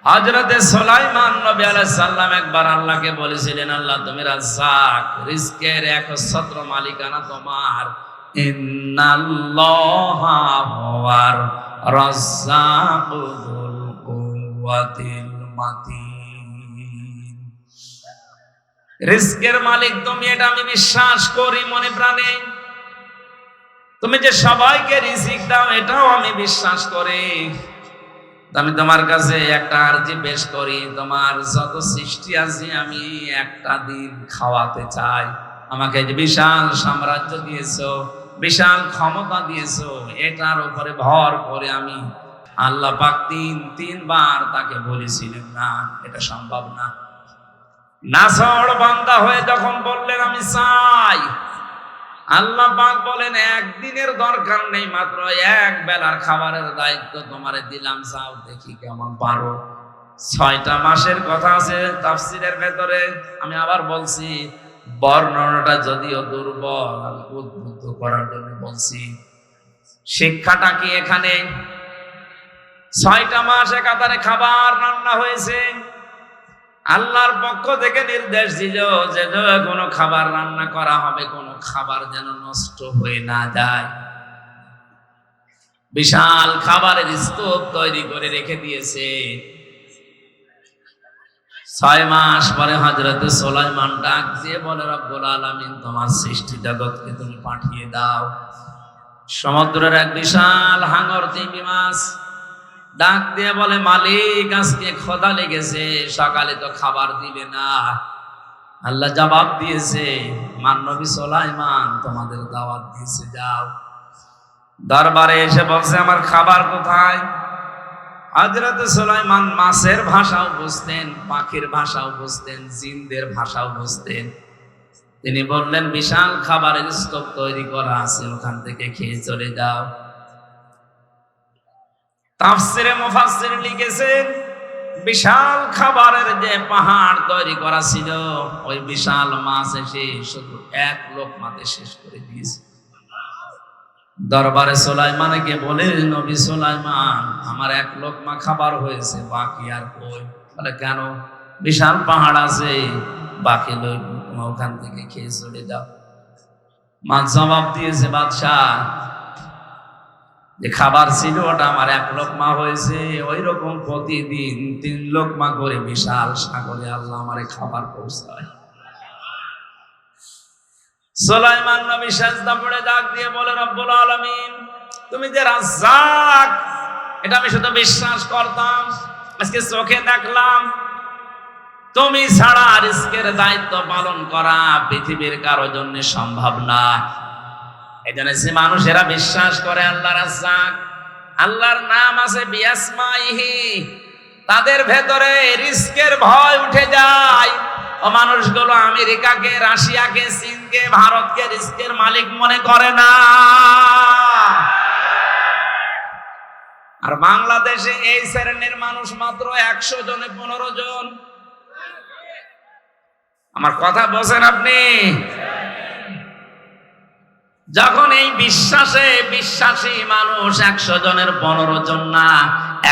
হযরতে সুলাইমান নবী আলাইহিস সালাম একবার আল্লাহকে বলেছিলেন, আল্লাহ তুমি রাজ্জাক, রিজকের একচ্ছত্র মালিকানা তোমার। ইন্নাল্লাহা হুয়ার রাজ্জাকুল কুওয়াতিল মাতিন। রিজকের মালিক তুমি, এটা আমি বিশ্বাস করি মনে প্রাণে। তুমি যে সবাইকে রিজিক দাও, এটাও আমি বিশ্বাস করি। আমি তোমার কাছে একটা আরজি পেশ করি, তোমার যত সৃষ্টি আছে আমি একটা দিন খাওয়াতে চাই। আমাকে যে বিশাল সাম্রাজ্য দিয়েছো, বিশাল ক্ষমতা দিয়েছো, এটার উপরে ভর করে আমি আল্লাহ পাক তিনবার তাকে বলেছিলেন না, এটা সম্ভব না। নাছড় বান্দা হয়ে যখন বললেন আমি চাই, আল্লাহ পাক বলেন একদিনের দরকার নেই, মাত্র এক বেলার খাবারের দায়িত্ব তোমারে দিলাম, চাও দেখি কেমন পারো। 6টা মাসের কথা আছে তাফসীরের ভেতরে। আমি আবার বলছি, বর্ণনাটা যদিও দুর্বল, আমি উদ্বুদ্ধ করার জন্য বলছি। শিক্ষাটা কি এখানে? 6টা মাস একাধারে খাবার রান্না হয়েছে। আল্লাহর পক্ষ থেকে নির্দেশ দিল যে কোনো খাবার রান্না করা হবে, কোনো খাবার যেন নষ্ট হয়ে না যায়। বিশাল খাবারের স্তূপ তৈরি করে রেখে দিয়েছে। 6 মাস পরে হযরত সুলাইমান ডাক দিয়ে বলে, রব্বুল আলামিন তোমার সৃষ্টি জগৎকে তুমি পাঠিয়ে দাও। সমুদ্রের এক বিশাল হাঙর তিমি মাছ ডাক দিয়ে বলে, মালিক আজকে ক্ষুধা লেগেছে, সকালে তো খাবার দিবে না। আল্লাহ জবাব দিয়েছে, নবী সুলাইমান তোমাদের দাওয়াত দিয়েছে, যাও। দরবারে এসে বলছে আমার খাবার কোথায়? হযরত সুলাইমান মাছের ভাষাও বুঝতেন, পাখির ভাষাও বুঝতেন, জিনদের ভাষাও বুঝতেন। তিনি বললেন বিশাল খাবারের স্তূপ তৈরি করা আছে, ওখান থেকে খেয়ে চলে যাও। তাফসীরে মুফাসসির লিখেছেন বিশাল খাবারের যে পাহাড় তৈরি করা ছিল, ওই বিশাল মাছ এসে শুধু এক লোকমাতে শেষ করে দিয়েছে। দরবারে সুলাইমানকে বলে, নবী সুলাইমান আমার এক লোকমা খাবার হয়েছে, বাকি আর কই? বলে কেন? বিশাল পাহাড় আছে, বাকি লোকমা ওখান থেকে খেয়ে চলে যাও। মাছ জবাব দিয়েছে, বাদশাহ যে খাবার ছিল ওটা আমার এক লোকমা হয়েছে, ওই রকম প্রতিদিন 3 লোকমা করে বিশাল সাগরে আল্লাহ আমারে খাবার পৌঁছায়। সুলাইমান নবী সিজদা পড়ে ডাক দিয়ে বলে, রব্বুল আলামিন তুমি যে রাজ্জাক, এটা আমি শুধু বিশ্বাস করতাম, আজকে চোখে দেখলাম। তুমি ছাড়া রিজকের দায়িত্ব পালন করা পৃথিবীর কারো জন্য সম্ভব না। এজন্য যে মানুষেরা বিশ্বাস করে আল্লাহ রাজ্জাক, আল্লাহর নাম আছে বিআসমাইহি, তাদের ভেতরে রিজকের ভয় উঠে যায়। ও মানুষগুলো আমেরিকাকে, রাশিয়াকে, চীনকে, ভারতকে রিজকের মালিক মনে করে না। আর বাংলাদেশে এই শ্রেণীর মানুষ মাত্র 100 জনে 15 জন। আমার কথা বোঝেন আপনি? যখন এই বিশ্বাসে বিশ্বাসী মানুষ 100 জনের 15 জন না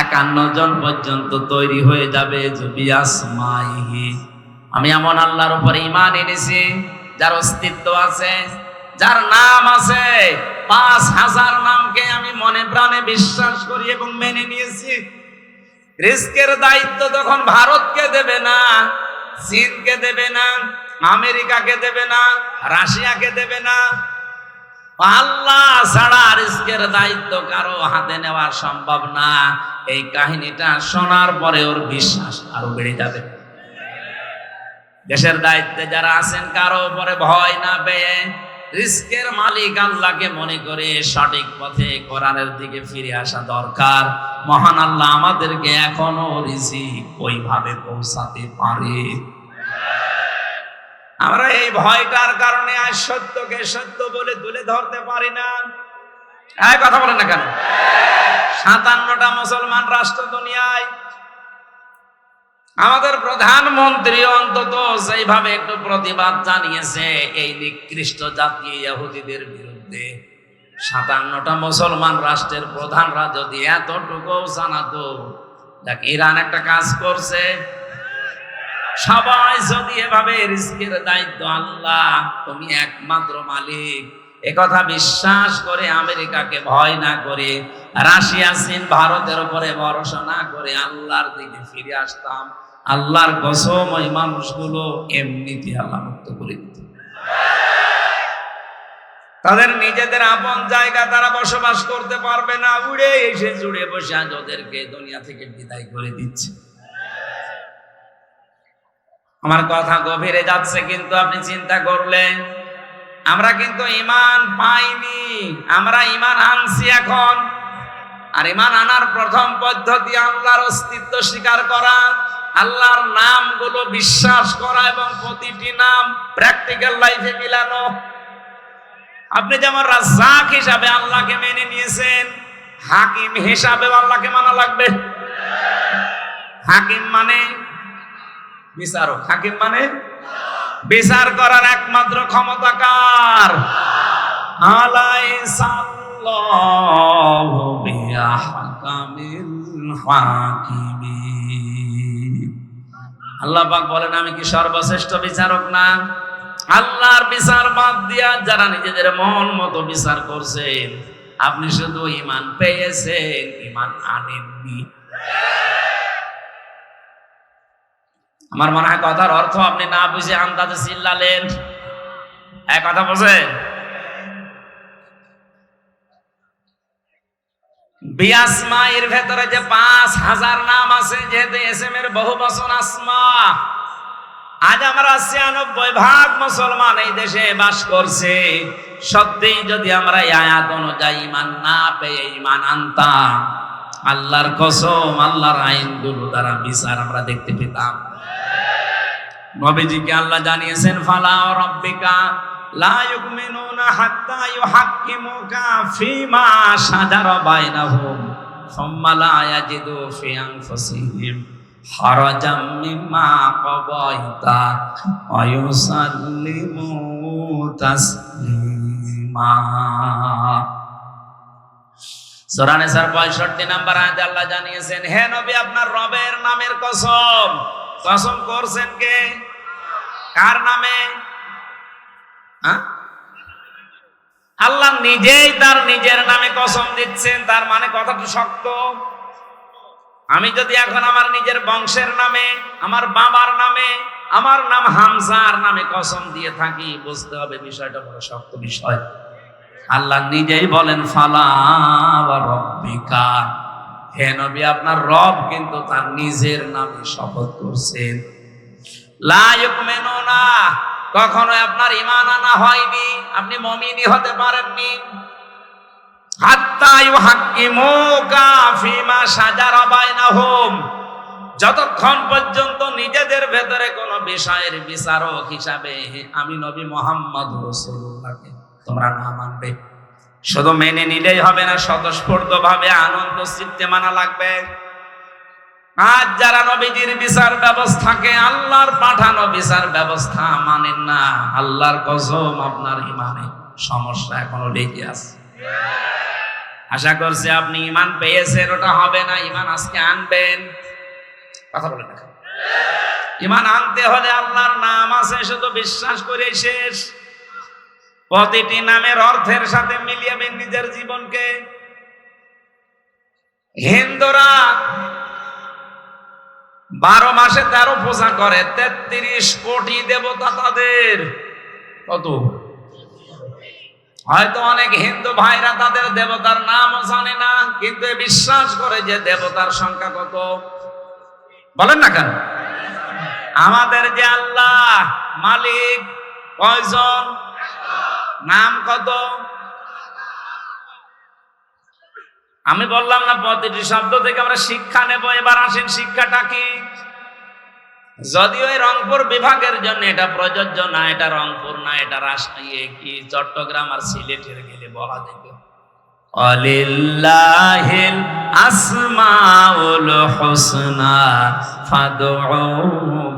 51 জন পর্যন্ত তৈরি হয়ে যাবে, বিআসমাইহি, আমি এমন আল্লাহর উপরে ঈমান এনেছি যার অস্তিত্ব আছে, যার নাম আছে, 5000 নামকে আমি মনে প্রাণে বিশ্বাস করি এবং মেনে নিয়েছি। রিজকের দায়িত্ব তখন ভারতকে দেবে না, চীনকে দেবে না, আমেরিকাকে দেবে না, রাশিয়াকে দেবে না। আল্লাহ ছাড়া রিজকের দায়িত্ব কারো হাতে নেওয়া সম্ভব না। এই কাহিনীটা শোনার পরে ওর বিশ্বাস আরো বেড়ে যাবে। দেশের দায়িত্বে যারা আছেন কারো উপরে ভয় না পেয়ে রিজকের মালিক আল্লাহকে মনে করে সঠিক পথে কোরআনের দিকে ফিরে আসা দরকার। মহান আল্লাহ আমাদেরকে এখনো রিজিক ওইভাবে পৌঁছাতে পারে। আমরা এই ভয়টার কারণে আজ সত্যকে সত্য বলে তুলে ধরতে পারি না। এই কথা বলেন না কেন? 57টা মুসলমান রাষ্ট্র দুনিয়ায়, আমাদের প্রধানমন্ত্রী অন্তত সেইভাবে একটু প্রতিবাদ জানিয়েছে এই নিকৃষ্ট জাতি ইহুদিদের বিরুদ্ধে। 57টা মুসলমান রাষ্ট্রের প্রধানরা যদি এতটুকু জানাতো, দেখ ইরান একটা কাজ করছে, সবাই যদি এভাবে রিস্কের দায়িত্ব আল্লাহ, তুমি একমাত্র মালিক, একথা বিশ্বাস করে আমেরিকাকে ভয় না করে, রাশিয়া চীন ভারতের উপরে ভরসা না করে আল্লাহর দিকে ফিরে আসতাম, আল্লাহর কসম ওই মানুষগুলো এমনিতে আল্লাহ মুক্ত করে দিত। তাদের নিজেদের আপন জায়গা তারা বসবাস করতে পারবে না, উড়ে এসে জুড়ে বসে আজ ওদেরকে দুনিয়া থেকে বিদায় করে দিচ্ছে। আমার কথা গভীরে যাচ্ছে, কিন্তু আপনি চিন্তা করলেন আমরা কিন্তু ঈমান পাইনি, আমরা ঈমান আনছি এখন। আর ঈমান আনার প্রথম পদ্ধতি আল্লাহর অস্তিত্ব স্বীকার করা, আল্লাহর নামগুলো বিশ্বাস করা এবং প্রতিটি নাম প্র্যাকটিক্যাল লাইফে মিলানো। আপনি যেমন রাজ্জাক হিসাবে আল্লাহকে মেনে নিয়েছেন, হাকিম হিসাবে আল্লাহকে মানা লাগবে। হাকিম মানে বিচারক, হাকিম মানে বিচার করার একমাত্র ক্ষমতা কার? আলাইসাল্লাহু বিআহকামিল হাকিমিন। আল্লাহ পাক বলেন আমি কি সর্বশ্রেষ্ঠ বিচারক না? আল্লাহর বিচার বাদ দিয়া যারা নিজেদের মন মতো বিচার করছেন, আপনি শুধু ঈমান পেয়েছেন, ঈমান আনেননি। আমার মনে হয় কথার অর্থ আপনি না বুঝে আন্দাজে চিল্লালেন। এক কথা বোঝেন? বিআসমাইর ভেতরে যে 5000 নাম আছে, যেহেতু এসএম এর বহু বচন আসমা, আজ আমরা 96% মুসলমান এই দেশে বাস করছে। সত্যিই যদি আমরা এই আয়াত অনুযায়ী ঈমান না পেয়ে ঈমান আনতাম, আল্লাহর কসম আল্লাহর আইনগুলো দ্বারা বিচার আমরা দেখতে পেতাম। নবীজিকে আল্লাহ জানিয়েছেন ফালা রাব্বিকা লা ইউমিনুনা হাত্তা ইউহাক্কিমুকা ফীমা শাজারা বাইনাহুম সুম্মা লা ইয়াজিদু ফি আনফুসিহিম হারাজাম মিম্মা কাদাইতা ওয়া ইউসাল্লিমু তাসলিমা। সূরা নিসার 65 নম্বর আয়াতে আল্লাহ জানিয়েছেন, হে নবী আপনার রবের নামের কসম। কসম করছেন কে? কার নামে? আল্লাহ নিজেই তার নিজের নামে কসম দিচ্ছেন। তার মানে কথাটা শক্ত। আমি যদি এখন আমার নিজের বংশের নামে, আমার বাবার নামে, আমার নাম হামজার নামে কসম দিয়ে থাকি, বুঝতে হবে বিষয়টা বড় শক্ত বিষয়। আল্লাহ নিজেই বলেন ফালা ওয়া রাব্বিকা, হে নবী আপনার রব কিন্তু তার নিজের নামে শপথ করছেন। লা ইউমিনুনা, কখনো আপনার ঈমান আনা হয়নি, আপনি মুমিনই হতে পারেননি। হাত্তা ইউহাক্কিমুকা ফীমা শাজারা বাইনাহুম, যতক্ষণ পর্যন্ত নিজেদের ভেতরে কোন বিষয়ের বিচারক হিসাবে আমি নবী মুহাম্মদ রাসূলুল্লাহকে তোমরা না মানবে। শুধু মেনে নিলেই হবে না, স্বতঃস্ফূর্তভাবে আনন্দ চিত্তে মানা লাগবে। আজ যারা নবীজির বিচার ব্যবস্থাকে, আল্লাহর পাঠানো বিচার ব্যবস্থা মানেন না, আল্লাহর কসম আপনার ঈমানে সমস্যা এখনো লেগে আছে। আশা করছি আপনি ঈমান পেয়েছেন, ওটা হবে না, ঈমান আজকে আনবেন। কথা বলেন না। ঈমান আনতে হলে আল্লাহর নাম আছে শুধু বিশ্বাস করে শেষ। প্রতিটি নামের অর্থের সাথে মিলিয়েবেন নিজের জীবনকে। হিন্দুরা 12 মাসে 13 পূজা করে, 33 কোটি দেবতা তাদের। কত? হয়তো অনেক হিন্দু ভাইরা তাদের দেবতার নামও জানে না, কিন্তু বিশ্বাস করে যে দেবতার সংখ্যা কত। বলেন না কেন? আমাদের যে আল্লাহ মালিক কয়জন? নাম কত? আমি বললাম না প্রতিটি শব্দ থেকে আমরা শিক্ষা নেব। এবার আসেন শিক্ষাটা কি। যদিও এই রংপুর বিভাগের জন্য এটা প্রযোজ্য না, এটা রংপুর না, এটা রাজশাহী কি চট্টগ্রাম আর সিলেটের গেলে বলা যাবে আলিল্লাহিল আসমাউল হুসনা ফাদউ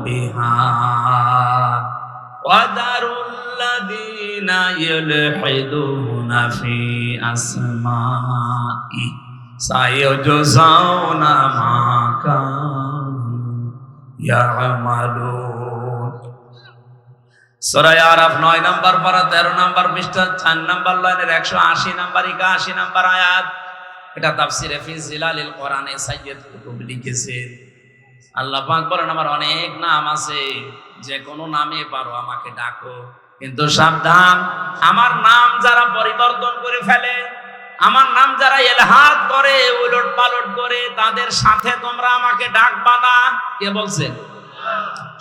বিহা ওয়া দারুল্লাযিনা ইউলহিদুনা ফি আসমাই। সায়াজজাউনা মা কানু ইয়ামালুন। সূরা আরাফ 9 নম্বর পারা 13 নম্বর পৃষ্ঠা 4 নম্বর লাইনের 180 নম্বর 81 নম্বর আয়াত। এটা তাফসিরে ফি জিলালিল কোরআনে সাইয়্যিদ কুতুব লিখেছেন। আল্লাহ পাক বলেন আমার অনেক নাম আছে, যে কোনো নামে পারো আমাকে ডাকো, কিন্তু সাবধান, আমার নাম যারা পরিবর্তন করে ফেলে, আমার নাম যারা ইলহাদ করে, উলট পালট করে, তাদের সাথে তোমরা আমাকে ডাকবা না। কে বলছেন?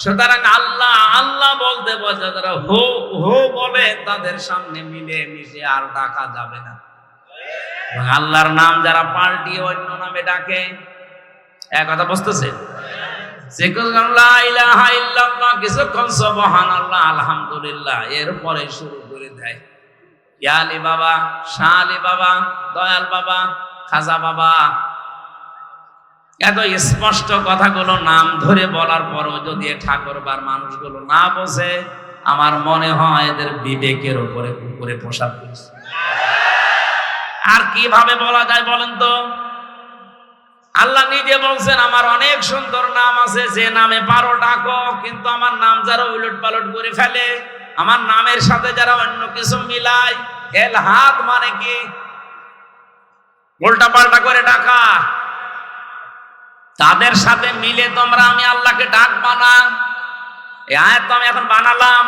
সুতরাং আল্লাহ আল্লাহ বলতে বলতে যারা হো হো বলে তাদের সামনে মিলে মিশে আর ডাকা যাবে না। আল্লাহর নাম যারা পাল্টিয়ে অন্য নামে ডাকে, এক কথা বুঝতেছে, কিছুক্ষণ সুবহানাল্লাহ আলহামদুলিল্লাহ এরপরে শুরু করে দেয় ইয়া আলী বাবা, শাহ আলী বাবা, দয়াল বাবা, খাজা বাবা। এত স্পষ্ট কথাগুলো নাম ধরে বলার পরও যদি ঠাকুরবার মানুষগুলো না বোঝে, আমার মনে হয় এদের বিবেকের উপরে কুকুরে পোশাক করেছে। আর কিভাবে বলা যায় বলেন তো? আল্লাহ নিজে বলছেন আমার অনেক সুন্দর নাম আছে, যে নামে পারো ডাকো, কিন্তু আমার নাম যারা উলট পালট করে ফেলে, আমার নামের সাথে যারা অন্য কিছু মিলায়, ইলহাদ মানে কি? উল্টা পাল্টা করে ডাকা, তাদের সাথে মিলে তোমরা আমি আল্লাহকে ডাকবা না। এই আয়াত তো আমি এখন বানালাম,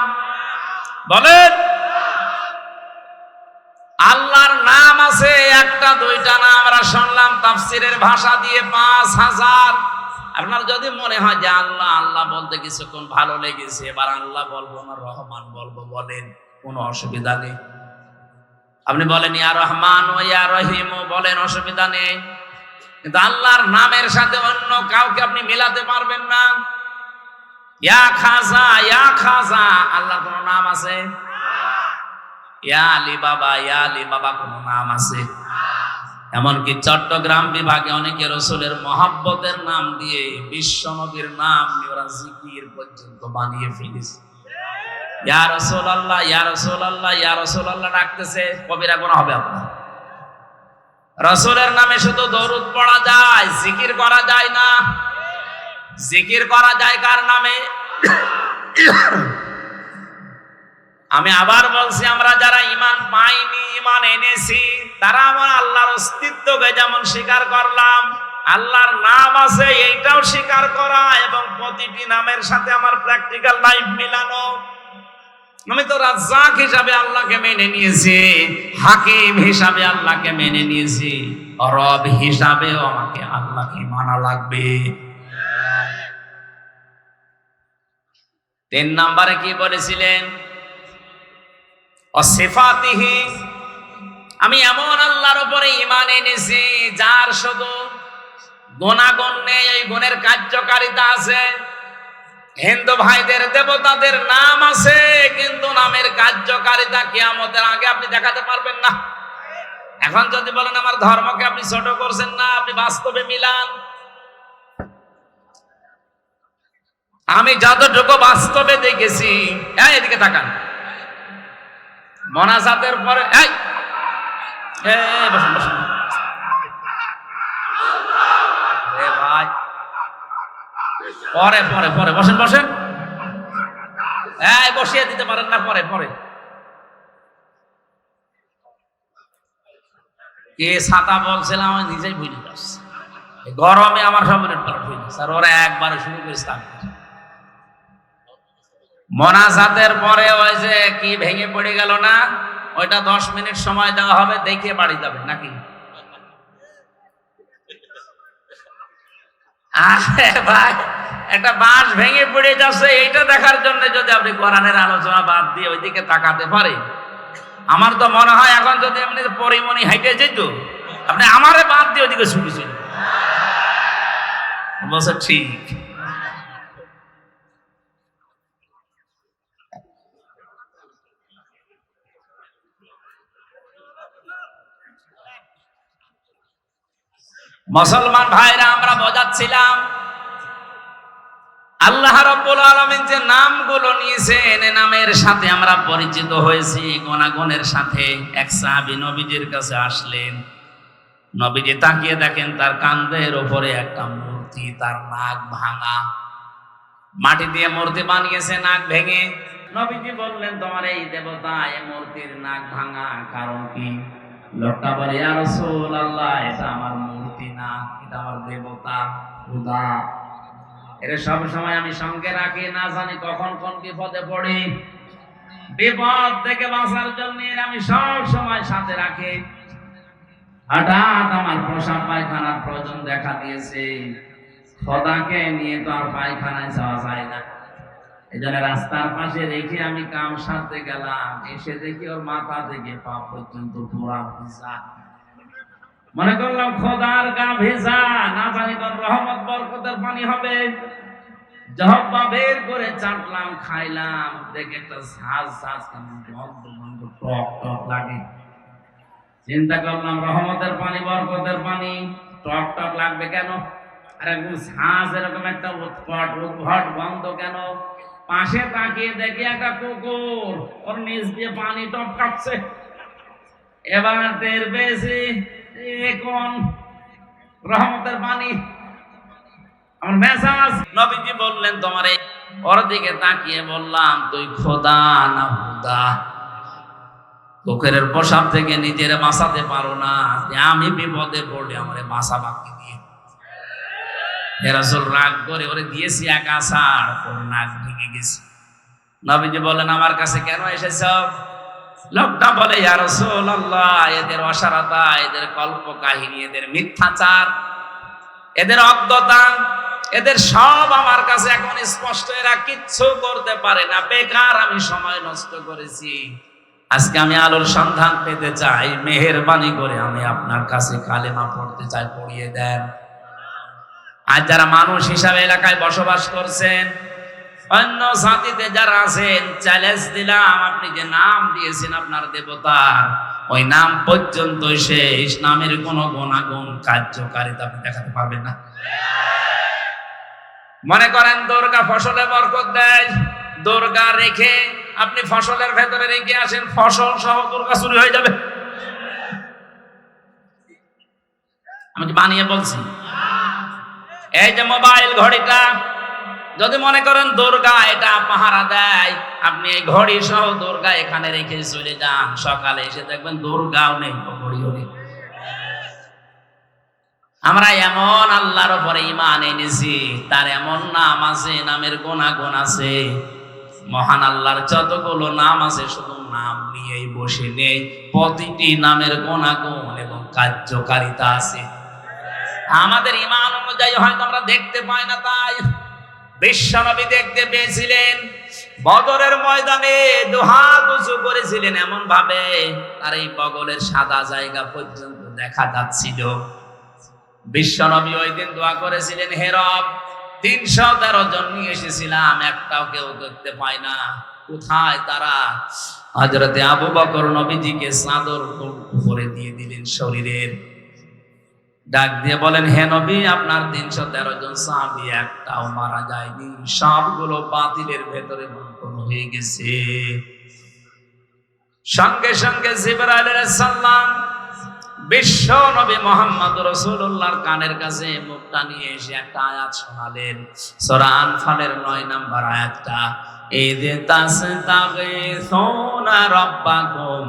বলেন। আল্লাহর নাম আছে একটা দুইটা না, আমরা শুনলাম তাফসিরের ভাষা দিয়ে 5000। আপনার যদি মনে হয় যে আল্লাহ আল্লাহ বলতে কিছুক্ষণ ভালো লেগেছে, এবার আল্লাহ বলবো না রহমান বলবো, বলেন, কোনো অসুবিধা নেই। আপনি বলেন ইয়া রহমান ও ইয়া রহিম বলেন, অসুবিধা নেই। কিন্তু আল্লাহর নামের সাথে অন্য কাউকে আপনি মেলাতে পারবেন না। ইয়া খাজা, ইয়া খাজা, আল্লাহ কোন নাম আছে? ইয়া আলী বাবা, ইয়া আলী বাবা কোন নাম আছে? এমনকি চট্টগ্রাম বিভাগে অনেকে রসুলের মহব্বতের নাম দিয়ে বিশ্ব নবীর নাম নিয়ে ওরা জিকির পর্যন্ত বানিয়ে ফেলেছে। ইয়া রাসূলুল্লাহ, ইয়া রাসূলুল্লাহ, ইয়া রাসূলুল্লাহ ডাকতেছে, কবিরা গুনাহ হবে আপনার। রাসূলের নামে শুধু দরুদ পড়া যায়, জিকির করা যায় না। জিকির করা যায় কার নামে? আমি আবার বলছি, আমরা যারা ঈমান পাইনি, ঈমান এনেছি, তারা আমার আল্লাহর অস্তিত্বকে যেমন স্বীকার করলাম, আল্লাহর নাম আছে এইটাও স্বীকার করা, এবং প্রতিটি নামের সাথে আমার প্র্যাকটিক্যাল লাইফ মিলানো। আমি তো রাজ্জাক হিসাবে আল্লাহকে মেনে নিয়েছি, হাকিম হিসাবে আল্লাহকে মেনে নিয়েছি, রব হিসাবেও আমাকে আল্লাহকে মানা লাগবে। 3 নম্বরে কি বলেছিলেন? অসিফাতিহি, আমি এমন আল্লাহর উপরে ঈমান এনেছি যার শুধু গুণাগুণ নেই, এই গুণের কার্যকারিতা আছে। হিন্দু ভাইদের দেবতাদের নাম আছে, কিন্তু নামের কার্যকারিতা কিয়ামতের আগে আপনি দেখাতে পারবেন না। এখন যদি বলেন আমার ধর্মকে আপনি ছোট করছেন না, আপনি বাস্তবে মিলান। আমি যতটুকু বাস্তবে দেখেছি, এদিকে তাকান, মোনাজাতের পরে বসুন বসুন ভাই, পরে পরে পরে বসেন বসেন, বসিয়ে দিতে পারেন না, পরে পরে। কে ছাতা বলছিলাম আমি নিজেই বুঝে যাচ্ছি, গরমে আমার সব স্যার, ওরা একবারে শুরু করেছে। মোনাজাতের পরে ওই যে কি ভেঙে পড়ে গেল না, ওইটা 10 মিনিট সময় দেওয়া হবে, দেখে বাড়ি যাবেন নাকি? ভাই, একটা বাঁশ ভেঙে পড়ে যাচ্ছে, এইটা দেখার জন্য যদি আপনি কোরআনের আলোচনা বাদ দিয়ে ওইদিকে তাকাতে পারে, আমার তো মনে হয় এখন যদি এমনি পরিমণি হাইটে যেত, আপনি আমারে বাদ দিয়ে ওইদিকে ছুটেছিল। বলছে ঠিক। মুসলমান ভাইরা, আমরা বোঝাচ্ছিলাম আল্লাহ রাব্বুল আলামিন যে নামগুলো নিয়েছেন, এই নামের সাথে আমরা পরিচিত হয়েছি গুণাগুণের সাথে। এক সাহাবী নবীজির কাছে আসলেন, নবীজি তাকিয়ে দেখেন তার কাঁধের উপরে একটা মূর্তি, তার নাক ভাঙা, মাটি দিয়ে মূর্তি বানিয়েছে নাক ভেঙে। নবীজি বললেন, তোমার এই দেবতা এই মূর্তির নাক ভাঙা কারণ কি? লোকটা বলে, ইয়া রাসূলুল্লাহ, এটা আমার মূর্তি না, এটা আমার দেবতা খোদা। এর সব সময় আমি সঙ্গে রাখি, না জানি কখন কোন বিপদে পড়ি। বিপদ থেকে বাঁচার জন্য আমি সব সময় সাথে রাখি। হঠাৎ আমার প্রসাব পায়খানার প্রয়োজন দেখা দিয়েছে, খোদাকে নিয়ে তো আর পায়খানায় যাওয়া যায় না। এই জন্য রাস্তার পাশে রেখে আমি কাম সারতে গেলাম, এসে দেখি ওর মাথা থেকে পা পর্যন্ত পুরা ভিজা। মনে করলাম খোদার গা ভেজা, না জানি কোন রহমত বরকতের পানি হবে। জহব্বা বের করে চাটলাম, খাইলাম, দেখে একটা ঝাঁজ ঝাঁজ টক টক লাগে। চিন্তা করলাম রহমতের পানি, বরকতের পানি, টক টক লাগবে কেন? আর একদম ঝাঁজ এরকম একটা উৎকট উদ্ভট গন্ধ কেন? পাশে তাকিয়ে দেখি একটা কুকুর ওর নিচ দিয়ে পানি টপকাচ্ছে। এবার টের পেয়েছি কোন রহমতের পানি, আমার মেজাজ। নবীজি বললেন, তোমার ওর দিকে তাকিয়ে বললাম, তুই খোদা না হুদা? কুকুরের প্রসাব থেকে নিজের বাঁচাতে পারো না, আমি বিপদে পড়লে আমারে বাঁচা বাকি দিয়ে। রাসূল রাগ করে ওরে দিয়েছি এক আছাড়, ওর নাক ভেঙে গেছে। নবীজি বলেন, আমার কাছে কেন এসেছ? লোকটা বলে, ইয়া রাসূলুল্লাহ, এদের অসারতা, এদের কল্প কাহিনী, এদের মিথ্যাচার, এদের অজ্ঞতা, এদের সব আমার কাছে এখন স্পষ্ট। এরা কিচ্ছু করতে পারে না, বেকার আমি সময় নষ্ট করেছি। আজকে আমি আলোর সন্ধান পেতে চাই, মেহেরবানি করে আমি আপনার কাছে কালেমা পড়তে চাই, পড়িয়ে দেন। আর যারা মানুষ হিসাবে এলাকায় বসবাস করছেন, অন্য জাতিতে যারা আছেন, চ্যালেঞ্জ দিলাম, আপনি যে নাম দিয়েছেন আপনার দেবতার, ওই নাম পর্যন্ত শেষ, নামের কোন গুণাগুণ কার্যকারিতা আপনি দেখাতে পারবেন না। মনে করেন দুর্গা ফসলে বরকত দেয়, দুর্গা রেখে আপনি ফসলের ভেতরে রেখে আসেন, ফসল সহ দুর্গা চুরি হয়ে যাবে। আমি কি বানিয়ে বলছি? এই যে মোবাইল ঘড়িটা, যদি মনে করেন দুর্গা এটা পাহারা দেয়, আপনি এই ঘড়ি সহ দুর্গা এখানে রেখে চলে যান, সকালে এসে দেখবেন দুর্গাও নেই, ঘড়িও নেই। আমরা এমন আল্লাহর উপরে ঈমান এনেছি, তার এমন নাম আছে, নামের গুণাগুণ আছে। মহান আল্লাহর যতগুলো নাম আছে, শুধু নাম নিয়েই বসে নেই, প্রতিটি নামের গুণাগুণ এবং কার্যকারিতা আছে। আমাদের ঈমান অনুযায়ী হয়তো আমরা দেখতে পাই না, তাই বিশ্বনবী দেখতে পেয়েছিলেন। বদরের ময়দানে দুহাত উঁচু করেছিলেন এমন ভাবে তার এই বগলের সাদা জায়গা পর্যন্ত দেখা যাচ্ছিল। বিশ্বনবী ওই দিন দোয়া করেছিলেন, হে রব, 313 জন নিয়ে এসেছিলাম, একটাও কেউ দেখতে পায় না, কোথায় তারা? হযরতে আবু বকর নবীজিকে চাদর উপরে দিয়ে দিলেন শরীরের, ডাক দিয়ে বলেন, হে নবী, আপনার 313 জন সাহাবী একটাও মারা যায়নি, সবগুলো বাতিলের ভেতরে বন্টন হয়ে গেছে। সঙ্গে সঙ্গে জিবরাইল আলাইহিস সালাম বিশ্ব নবী মুহাম্মদ রাসূলুল্লাহর কানের কাছে মুখটা নিয়ে এসে একটা আয়াত শোনালেন, সূরা আনফালের 9 নম্বর আয়াতটা, ইয তাসতাগীসুনা রাব্বাকুম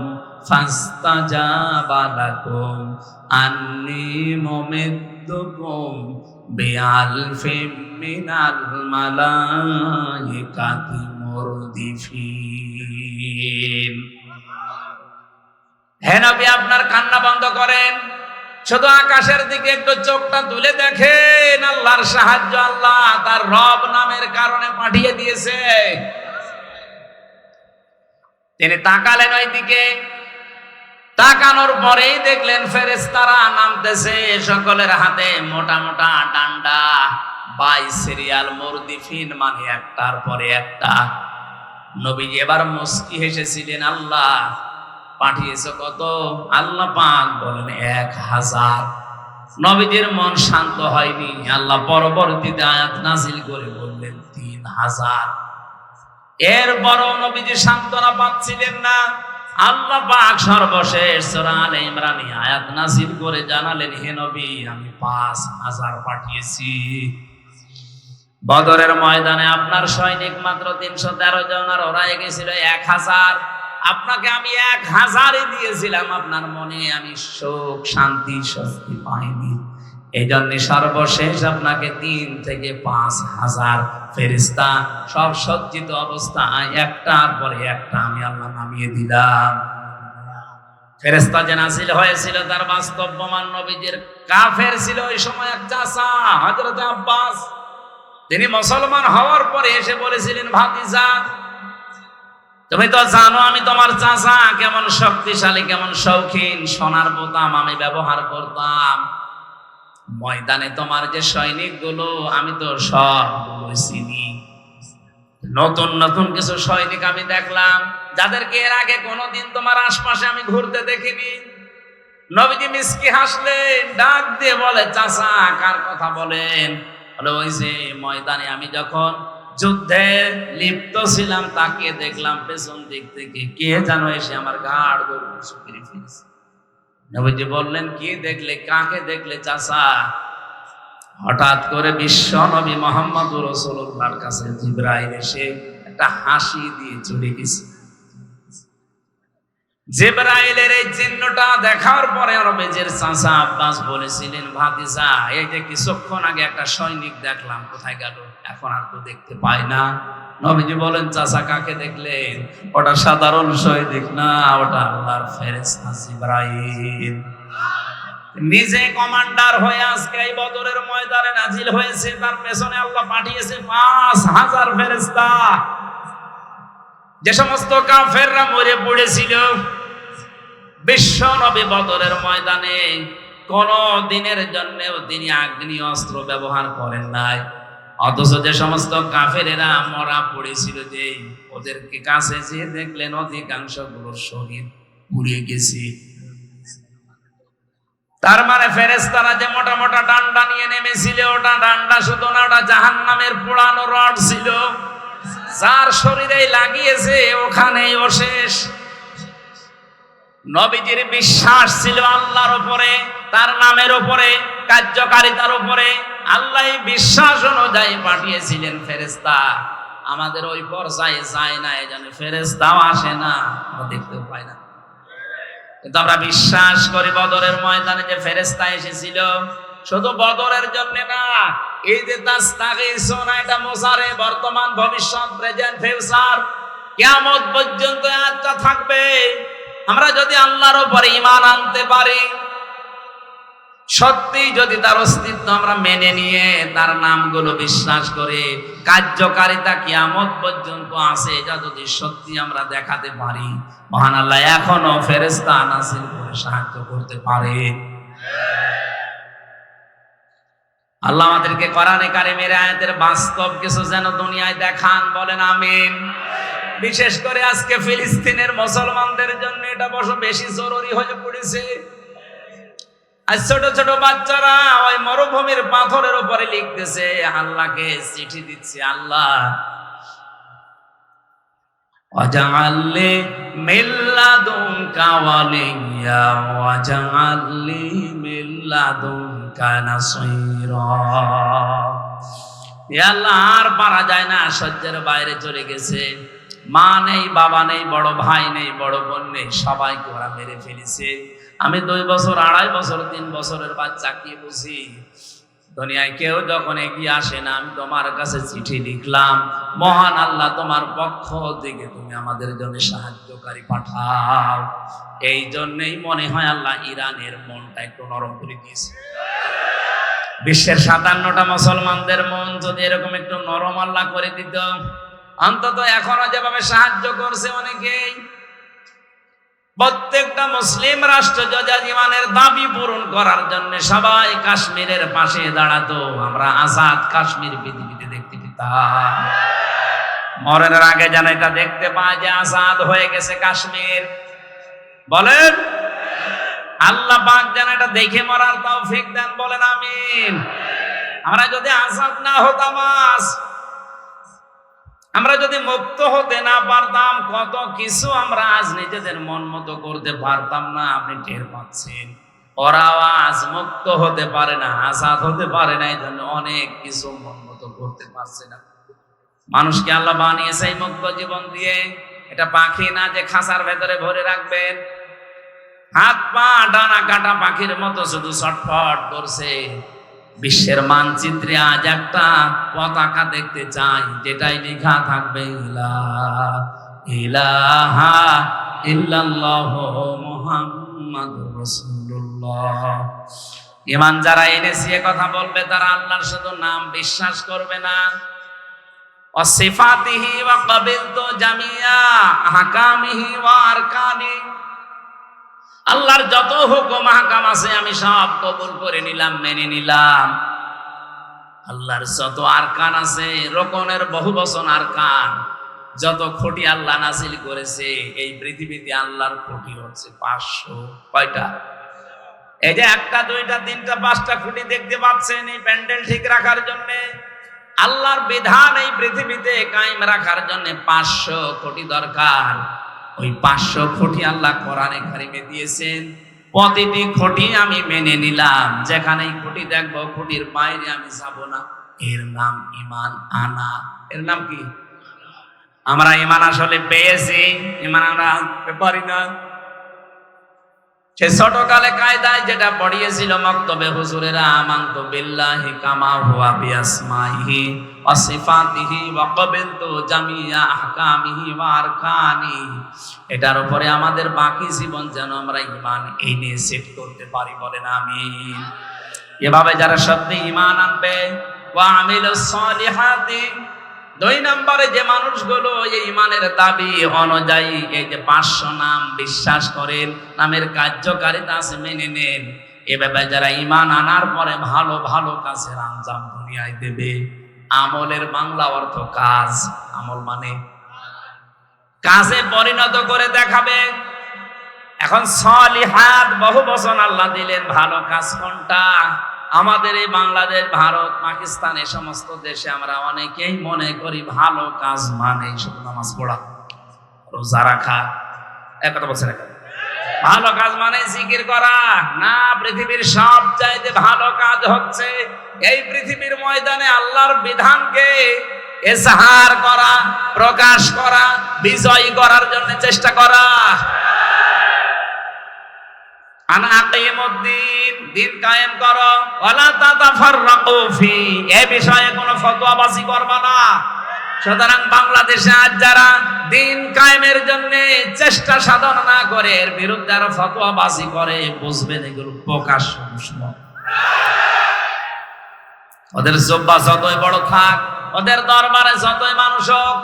ফাস্তাজাবা লাকুম আন্নী মুমিদ্দুকুম বিআলফিম মিনাল মালাইকাতি মুরদিফিন। হে নবী, আপনার কান্না বন্ধ করেন, শুধু আকাশের দিকে একটু চোখটা তুলে দেখেন, আল্লাহর সাহায্য আল্লাহ তার রব নামের কারণে পাঠিয়ে দিয়েছে। তিনি তাকালেন ওই দিকে, তাকানোর পরেই দেখলেন ফেরেশতারা নামতেছে, সকলের হাতে মোটা মোটা ডান্ডা, বাই সিরিয়াল মুরদিফিন, মানে একটার পরে একটা। নবীজি এবার মুস্কি হেসেছিলেন, আল্লাহ পাঠিয়েছে কত? আল্লাহ পাক বলেন 1000। নবীজির মন শান্ত হয়নি, আল্লাহ পরবর্তীতে আয়াত নাযিল করে বললেন 3000। এরপরও নবীজি সান্ত্বনা পাচ্ছিলেন না। আল্লাহ পাক সর্বশেষ সূরা আলে ইমরানে আয়াত নাযিল করে জানালেন, হে নবী আমি 5000 পাঠিয়েছি। বদরের ময়দানে আপনার সৈনিক মাত্র 313 জন, আর ওরা গেছিল 1000। আপনাকে আমি 1000ই দিয়েছিলাম, আপনার মনে আমি সুখ শান্তি স্বস্তি পাইনি। এই জন্য সর্বশেষ আপনাকে 3 থেকে 5000 ফেরেশতা সব সজ্জিত অবস্থায় একটার পরে একটা আমি আল্লাহ নামিয়ে দিলাম। ফেরেশতা যে নাযিল হয়েছিল তার বাস্তব প্রমাণ নবীজির কাফের ছিল ওই সময় এক চাচা হযরত আব্বাস। তিনি মুসলমান হওয়ার পরে এসে বলেছিলেন, ভাতিজা তুমি তো জানো আমি তোমার চাচা কেমন শক্তিশালী, কেমন শৌখিন, সোনার বোতাম আমি ব্যবহার করতাম। ময়দানে তোমার যে সৈনিকগুলো আমি তো সবগুলো চিনি। নতুন নতুন কিছু সৈনিক আমি দেখলাম যাদেরকে এর আগে কোনোদিন তোমার আশপাশে আমি ঘুরতে দেখিনি। নবীজি মিসকি হাসলেন, ডাক দিয়ে বলে, চাচা কার কথা বলেন? বলে ওই যে ময়দানে আমি যখন যুদ্ধে লিপ্ত ছিলাম তাকে দেখলাম পেছন দিক থেকে কে যেন এসে আমার ঘাড় ধরে শুকিয়ে ফেলেছে। নবীজি বললেন, কি দেখলে, কাকে দেখলে চাচা? হঠাৎ করে বিশ্ব নবী মুহাম্মদুর রাসূলুল্লাহর কাছে জিবরাইল এসে একটা হাসি দিয়ে চলে গেছে। জিবরাইলের এই চিহ্নটা দেখার পরে নবীজির চাচা আব্বাস বলেছিলেন, ভাতিজা এই যে কিছুক্ষণ আগে একটা সৈনিক দেখলাম, কোথায় গেল? এখন আর তো দেখতে পাই না। নবীজি বলেন, চাচা কাকে দেখলেন? ওটা সাধারণ সৈনিক না, ওটা আল্লাহর ফেরেশতা জিবরাইল। নিজে কমান্ডার হয়ে আজকে এই বদরের ময়দানে নাজিল হয়েছে, তার পেছনে আল্লাহ পাঠিয়েছে 5000 ফেরেশতা। যে সমস্ত কাফেররা মরে পড়েছিল, বিশ্ব নবী বদরের ময়দানে কোন দিনের জন্যও তিনি আগ্নেয় অস্ত্র ব্যবহার করেন নাই। অথচ যে সমস্ত কাফেরেরা মরা পড়েছিল, যে ওদেরকে কাছে যেয়ে দেখলেন অধিকাংশ গুলোর শরীর পুড়িয়ে গেছে। তার মানে ফেরেশতারা যে মোটা মোটা ডান্ডা নিয়ে নেমেছিল, ওটা ডান্ডা শুধু না, ওটা জাহান্নামের পোড়ানো রড ছিল। যার শরীরে লাগিয়েছে ওখানেই ও শেষ। নবীজির বিশ্বাস ছিল আল্লাহর উপরে, তার নামের উপরে, কার্যকারিতার উপরে। আল্লাহ বিশ্বাস অনুযায়ী পাঠিয়েছিলেন ফেরেশতা। আমাদের ওই পর্যায়ে যায় না, এই জন্য ফেরেশতাও আসে না, আমরা দেখতেও পাই না। কিন্তু আমরা বিশ্বাস করি বদরের ময়দানে যে ফেরেশতা এসেছিল শুধু বদরের জন্য না, এই যে তাস্তাগীসুনা এটা মুসারে, বর্তমান ভবিষ্যৎ, প্রেজেন্ট ফিউচার, কিয়ামত পর্যন্ত আয়াতটা থাকবে। আমরা যদি আল্লাহর উপরে ঈমান আনতে পারি, সত্যি যদি তার অস্তিত্ব আমরা মেনে নিয়ে তার নামগুলো বিশ্বাস করে কার্যকারিতা কিয়ামত পর্যন্ত আছে, এটা যদি সত্যি আমরা দেখাতে পারি, মহান আল্লাহ এখনো ফেরেশতা নাযিল করে সাহায্য করতে পারে। আল্লাহ আমাদেরকে কোরআনে কারিমের আয়াতের বাস্তব কিছু যেন দুনিয়ায় দেখান, বলেন আমিন। বিশেষ করে আজকে ফিলিস্তিনের মুসলমানদের জন্য এটা বেশি জরুরি হয়ে পড়েছে। আর ছোট ছোট বাচ্চারা ওই মরুভূমির পাথরের উপরে লিখতেছে, আল্লাহকে চিঠি দিচ্ছে, আল্লাহ ওয়াজআলনি মিল্লাদুনকা ওয়ালিয়্যা ওয়াজআলনি মিল্লাদুনকা নাসীরা। হে আল্লাহ, আর পারা যায় না, সহ্যের বাইরে চলে গেছে। মা নেই, বাবা নেই, বড় ভাই নেই, বড় বোন নেই, সবাইকে ওরা মেরে ফেলেছে। আমি 2 বছর, 2.5 বছর, 3 বছরের বাচ্চা কি বুঝি? দুনিয়ায় কেউ যখন এগিয়ে আসে না, আমি তোমার কাছে চিঠি লিখলাম, মহান আল্লাহ তোমার পক্ষ থেকে তুমি আমাদের জন্য সাহায্যকারী পাঠাও। এই জন্যই মনে হয় আল্লাহ ইরানের মনটা একটু নরম করে দিয়েছে। বিশ্বের 57টা মুসলমানদের মন যদি এরকম একটু নরম আল্লাহ করে দিত, অন্তত এখনো যেভাবে সাহায্য করছে অনেকেই, প্রত্যেকটা মুসলিম রাষ্ট্র যদি ঈমানের দাবি পূরণ করার জন্য সবাই কাশ্মীরের পাশে দাঁড়াতো, আমরা আজাদ কাশ্মীর পৃথিবীতে দেখতে পেতাম। মরণের আগে যেন এটা দেখতে পায় যে আজাদ হয়ে গেছে কাশ্মীর। বলেন আল্লাহ পাক যেন এটা দেখে মরার তৌফিক দেন, বলেন আমিন। আমরা যদি আজাদ না হতাম, আমরা যদি মুক্ত হতে না পারতাম, কত কিছু আমরা আজ নিজেদের মন মতো করতে পারতাম না। আপনি টের পাচ্ছেন, ওরাও আজ মুক্ত হতে পারে না, আজাদ হতে পারে না, এই জন্য অনেক কিছু মন মতো করতে পারছে না। মানুষকে আল্লাহ বানিয়েছে এই মুক্ত জীবন দিয়ে। এটা পাখি না যে খাঁচার ভেতরে ভরে রাখবেন। হাত পা ডানা কাটা পাখির মতো শুধু ছটফট করছে। বিশ্বের মানচিত্রে আজ একটা পতাকা দেখতে চাই, যেটাই লেখা থাকবে লা ইলাহা ইল্লাল্লাহু মুহাম্মাদুর রাসূলুল্লাহ। ঈমান যারা এনেছে এ কথা বলবে, তারা আল্লাহর শুধু নাম বিশ্বাস করবে না, ওয়াসিফাতিহি ওয়া ক্বাবিলতু জামিয়া আহকামিহি ওয়া আরকানি, আল্লাহর যত হুকুম আহকাম আছে আমি সব কবুল করে নিলাম, মেনে নিলাম। আল্লাহর যত আরকান আছে, রোকনের বহু বচন আরকান, যত খুঁটি আল্লাহ নাযিল করেছে এই পৃথিবীতে আল্লাহর খুঁটি হচ্ছে 500। কয়টা? এই যে 1টা 2টা 3টা 5টা খুঁটি দেখতে পাচ্ছেন, এই প্যান্ডেল ঠিক রাখার জন্য, আল্লাহর বিধান এই পৃথিবীতে কায়েম রাখার জন্য 500 খুঁটি দরকার। ওই 500 খুঁটি আল্লাহ কোরআনে কারিমে দিয়েছেন। প্রতিটি খুঁটি আমি মেনে নিলাম, যেখানেই খুঁটি দেখবো খুঁটির বাইরে আমি যাব না। এর নাম ঈমান আনা। এর নাম কি? আমরা ঈমান আসলে পেয়েছি, ঈমান আমরা আনতে পারি না। সে ছোটকালে কায়দায় যেটা পড়িয়েছিল মক্তবে হুজুরেরা, আমানতু বিল্লাহি কামা হুয়া বিআসমাইহি ওয়া সিফাতিহি ওয়া ক্বাবিলতু জামিয়া আহকামিহি ওয়া আরকানি, এটার উপরে আমাদের বাকি জীবন যেন আমরা ঈমান এনে সেট করতে পারি। বলেন আমিন। এভাবে যারা সত্যি ঈমান আনবে, ওয়া আমিলুস সালিহাতি, 2 নম্বরে যে মানুষগুলো এই ঈমানের দাবি অনুযায়ী এই যে 500 নাম বিশ্বাস করেন, নামের কার্যকারিতা আছে মেনে নেন, এভাবে যারা ঈমান আনার পরে ভালো ভালো কাজের আঞ্জাম দুনিয়ায় দেবে। আমলের বাংলা অর্থ কাজ। আমল মানে কাজে পরিণত করে দেখাবে। এখন সলিহাত বহু বচন আল্লাহ দিলেন, ভালো কাজ কোনটা? আমাদের এই বাংলাদেশ, ভারত, পাকিস্তান, এই সমস্ত দেশে আমরা অনেকেই মনে করি ভালো কাজ মানে শুধু নামাজ পড়া, রোজা রাখা। এক কথা বলছে না, ভালো কাজ মানে জিকির করা না। পৃথিবীর সব চাইতে ভালো কাজ হচ্ছে এই পৃথিবীর ময়দানে আল্লাহর বিধানকে এজাহার করা, প্রকাশ করা, বিজয়ী করার জন্য চেষ্টা করা। আনা আকিমুদ্দিন, দিন কায়েম করো, ওয়ালা তাতাফাররাকু ফি, এই বিষয়ে কোনো ফতোয়াবাজি করবা না। সুতরাং বাংলাদেশে আজ যারা দিন কায়েমের জন্য চেষ্টা সাধন না করে এর বিরুদ্ধে আরো ফতোয়াবাজি করে, বুঝবেন এগুলো প্রকাশ্য দুশমন। ওদের জব্বা যতই বড় থাক, ওদের দরবারে যতই মানুষ হোক,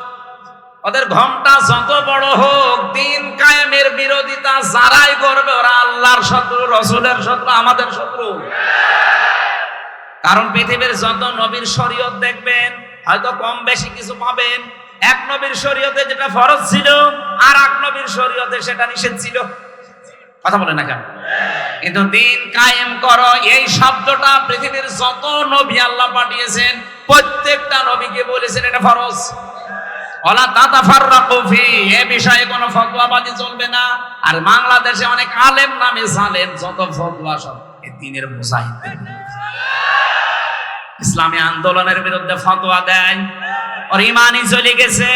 ওদের ঘন্টা যত বড় হোক, দিন কায়েমের বিরোধিতা যারাই করবে ওরা আল্লাহর শত্রু, রসুলের শত্রু, আমাদের শত্রু। কারণ পৃথিবীর যত নবীর শরীয়ত দেখবেন, হয়তো কম বেশি কিছু পাবেন। এক নবীর শরীয়তে যেটা ফরজ ছিল, আর এক নবীর শরীয়তে সেটা নিষেধ ছিল। কথা বলে না কেন? কিন্তু দিন কায়েম করো এই শব্দটা পৃথিবীর যত নবী আল্লাহ পাঠিয়েছেন প্রত্যেকটা নবীকে বলেছেন এটা ফরজ। ওয়ালা তাতাফাররাকু ফি, এই বিষয়ে কোনো ফতোয়াবাজি চলবে না। আর বাংলাদেশে অনেক আলেম নামে জালেম, যত ফতোয়া সব এই দ্বীনের মুজাহিদদের, ইসলামী আন্দোলনের বিরুদ্ধে ফতোয়া দেয়, ওর ঈমানই চলে গেছে।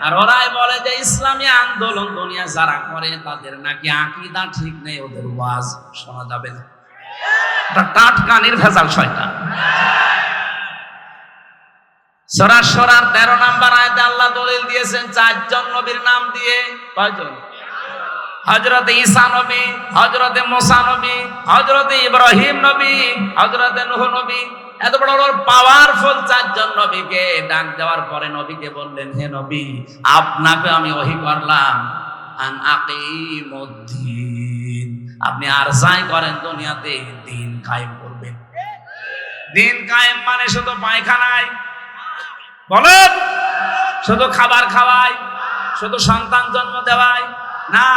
আর ওরাই বলে যে ইসলামী আন্দোলন দুনিয়া যারা করে তাদের নাকি আকীদা ঠিক নেই, ওদের ওয়াজ শোনা যাবে না। এটা টাটকা নির্ভেজাল শয়তান। সূরা শুরার 13 নম্বর আয়াতে আল্লাহ দলিল দিয়েছেন 4 জন নবীর নাম দিয়ে। কয়জন? হযরত ঈসা নবী, হযরত মুসা নবী, হযরত ইব্রাহিম নবী, হযরত নূহ নবী। এত বড় বড় পাওয়ারফুল 4 জন নবীকে ডাক দেওয়ার পরে নবীকে বললেন, হে নবী, আপনাকে আমি ওহী করলাম আন আকিমুদ্দিন, আপনি আর যাই করেন দুনিয়াতে দিন কায়েম করবেন। দিন কায়েম মানে শুধু পায়খানায় বলেন, শুধু খাবার খাওয়াই, শুধু সন্তান জন্ম দেওয়াই না,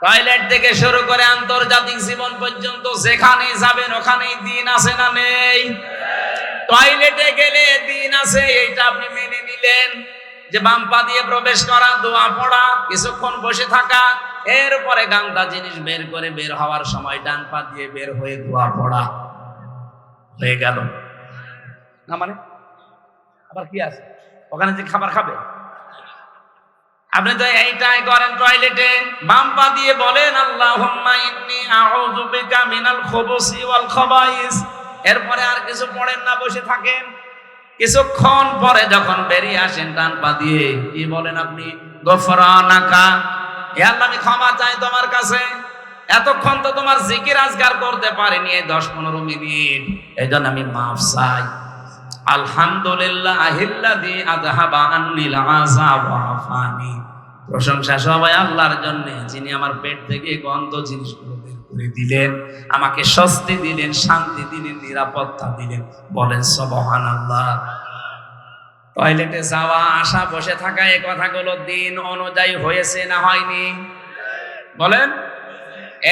টয়লেট থেকে শুরু করে আন্তর্জাতিক জীবন পর্যন্ত যেখানে যাবেন ওখানেই দিন আছে না নেই? টয়লেটে গেলে দিন আছে, এইটা আপনি মেনে নিলেন যে বাম পা দিয়ে প্রবেশ করা, দোয়া পড়া, কিছুক্ষণ বসে থাকা, এরপরে গামটা জিনিস বের করে বের হওয়ার সময় ডান পা দিয়ে বের হয়ে দোয়া পড়া হয়ে গেল না? মানে আবার কি আছে ওখানে যে খাবার খাবে? আপনি তো এইটাই করেন টয়লেটে, বাম পা দিয়ে বলেন আল্লাহুম্মা ইন্নী আউযু বিকা মিনাল খুবুসি ওয়াল খাবাইস, এরপরে আর কিছু পড়েন না, বসে থাকেন। কিছুক্ষণ পরে যখন বেরিয়ে আসেন ডান পা দিয়ে কি বলেন আপনি? গফরানাকা, হে আল্লাহ আমি ক্ষমা চাই তোমার কাছে, এতক্ষণ তো তোমার জিকির আজকার করতে পারিনি এই 10-15 মিনিট, এইজন্য আমি মাফ চাই। আলহামদুলিল্লাহিল্লাযী আযহাবা আন্নিল আযাব ওয়া আফানি, প্রশংসা সবাই আল্লাহর জন্য যিনি আমার পেট থেকে গন্ধ জিনিসগুলো বের করে দিলেন, আমাকে স্বস্তি দিলেন, শান্তি দিলেন, নিরাপত্তা দিলেন। বলেন সুবহানাল্লাহ। টয়লেটে যাওয়া, আসা, বসে থাকা, এই কথাগুলো দিন অনুযায়ী হয়েছে না হয়নি? বলেন।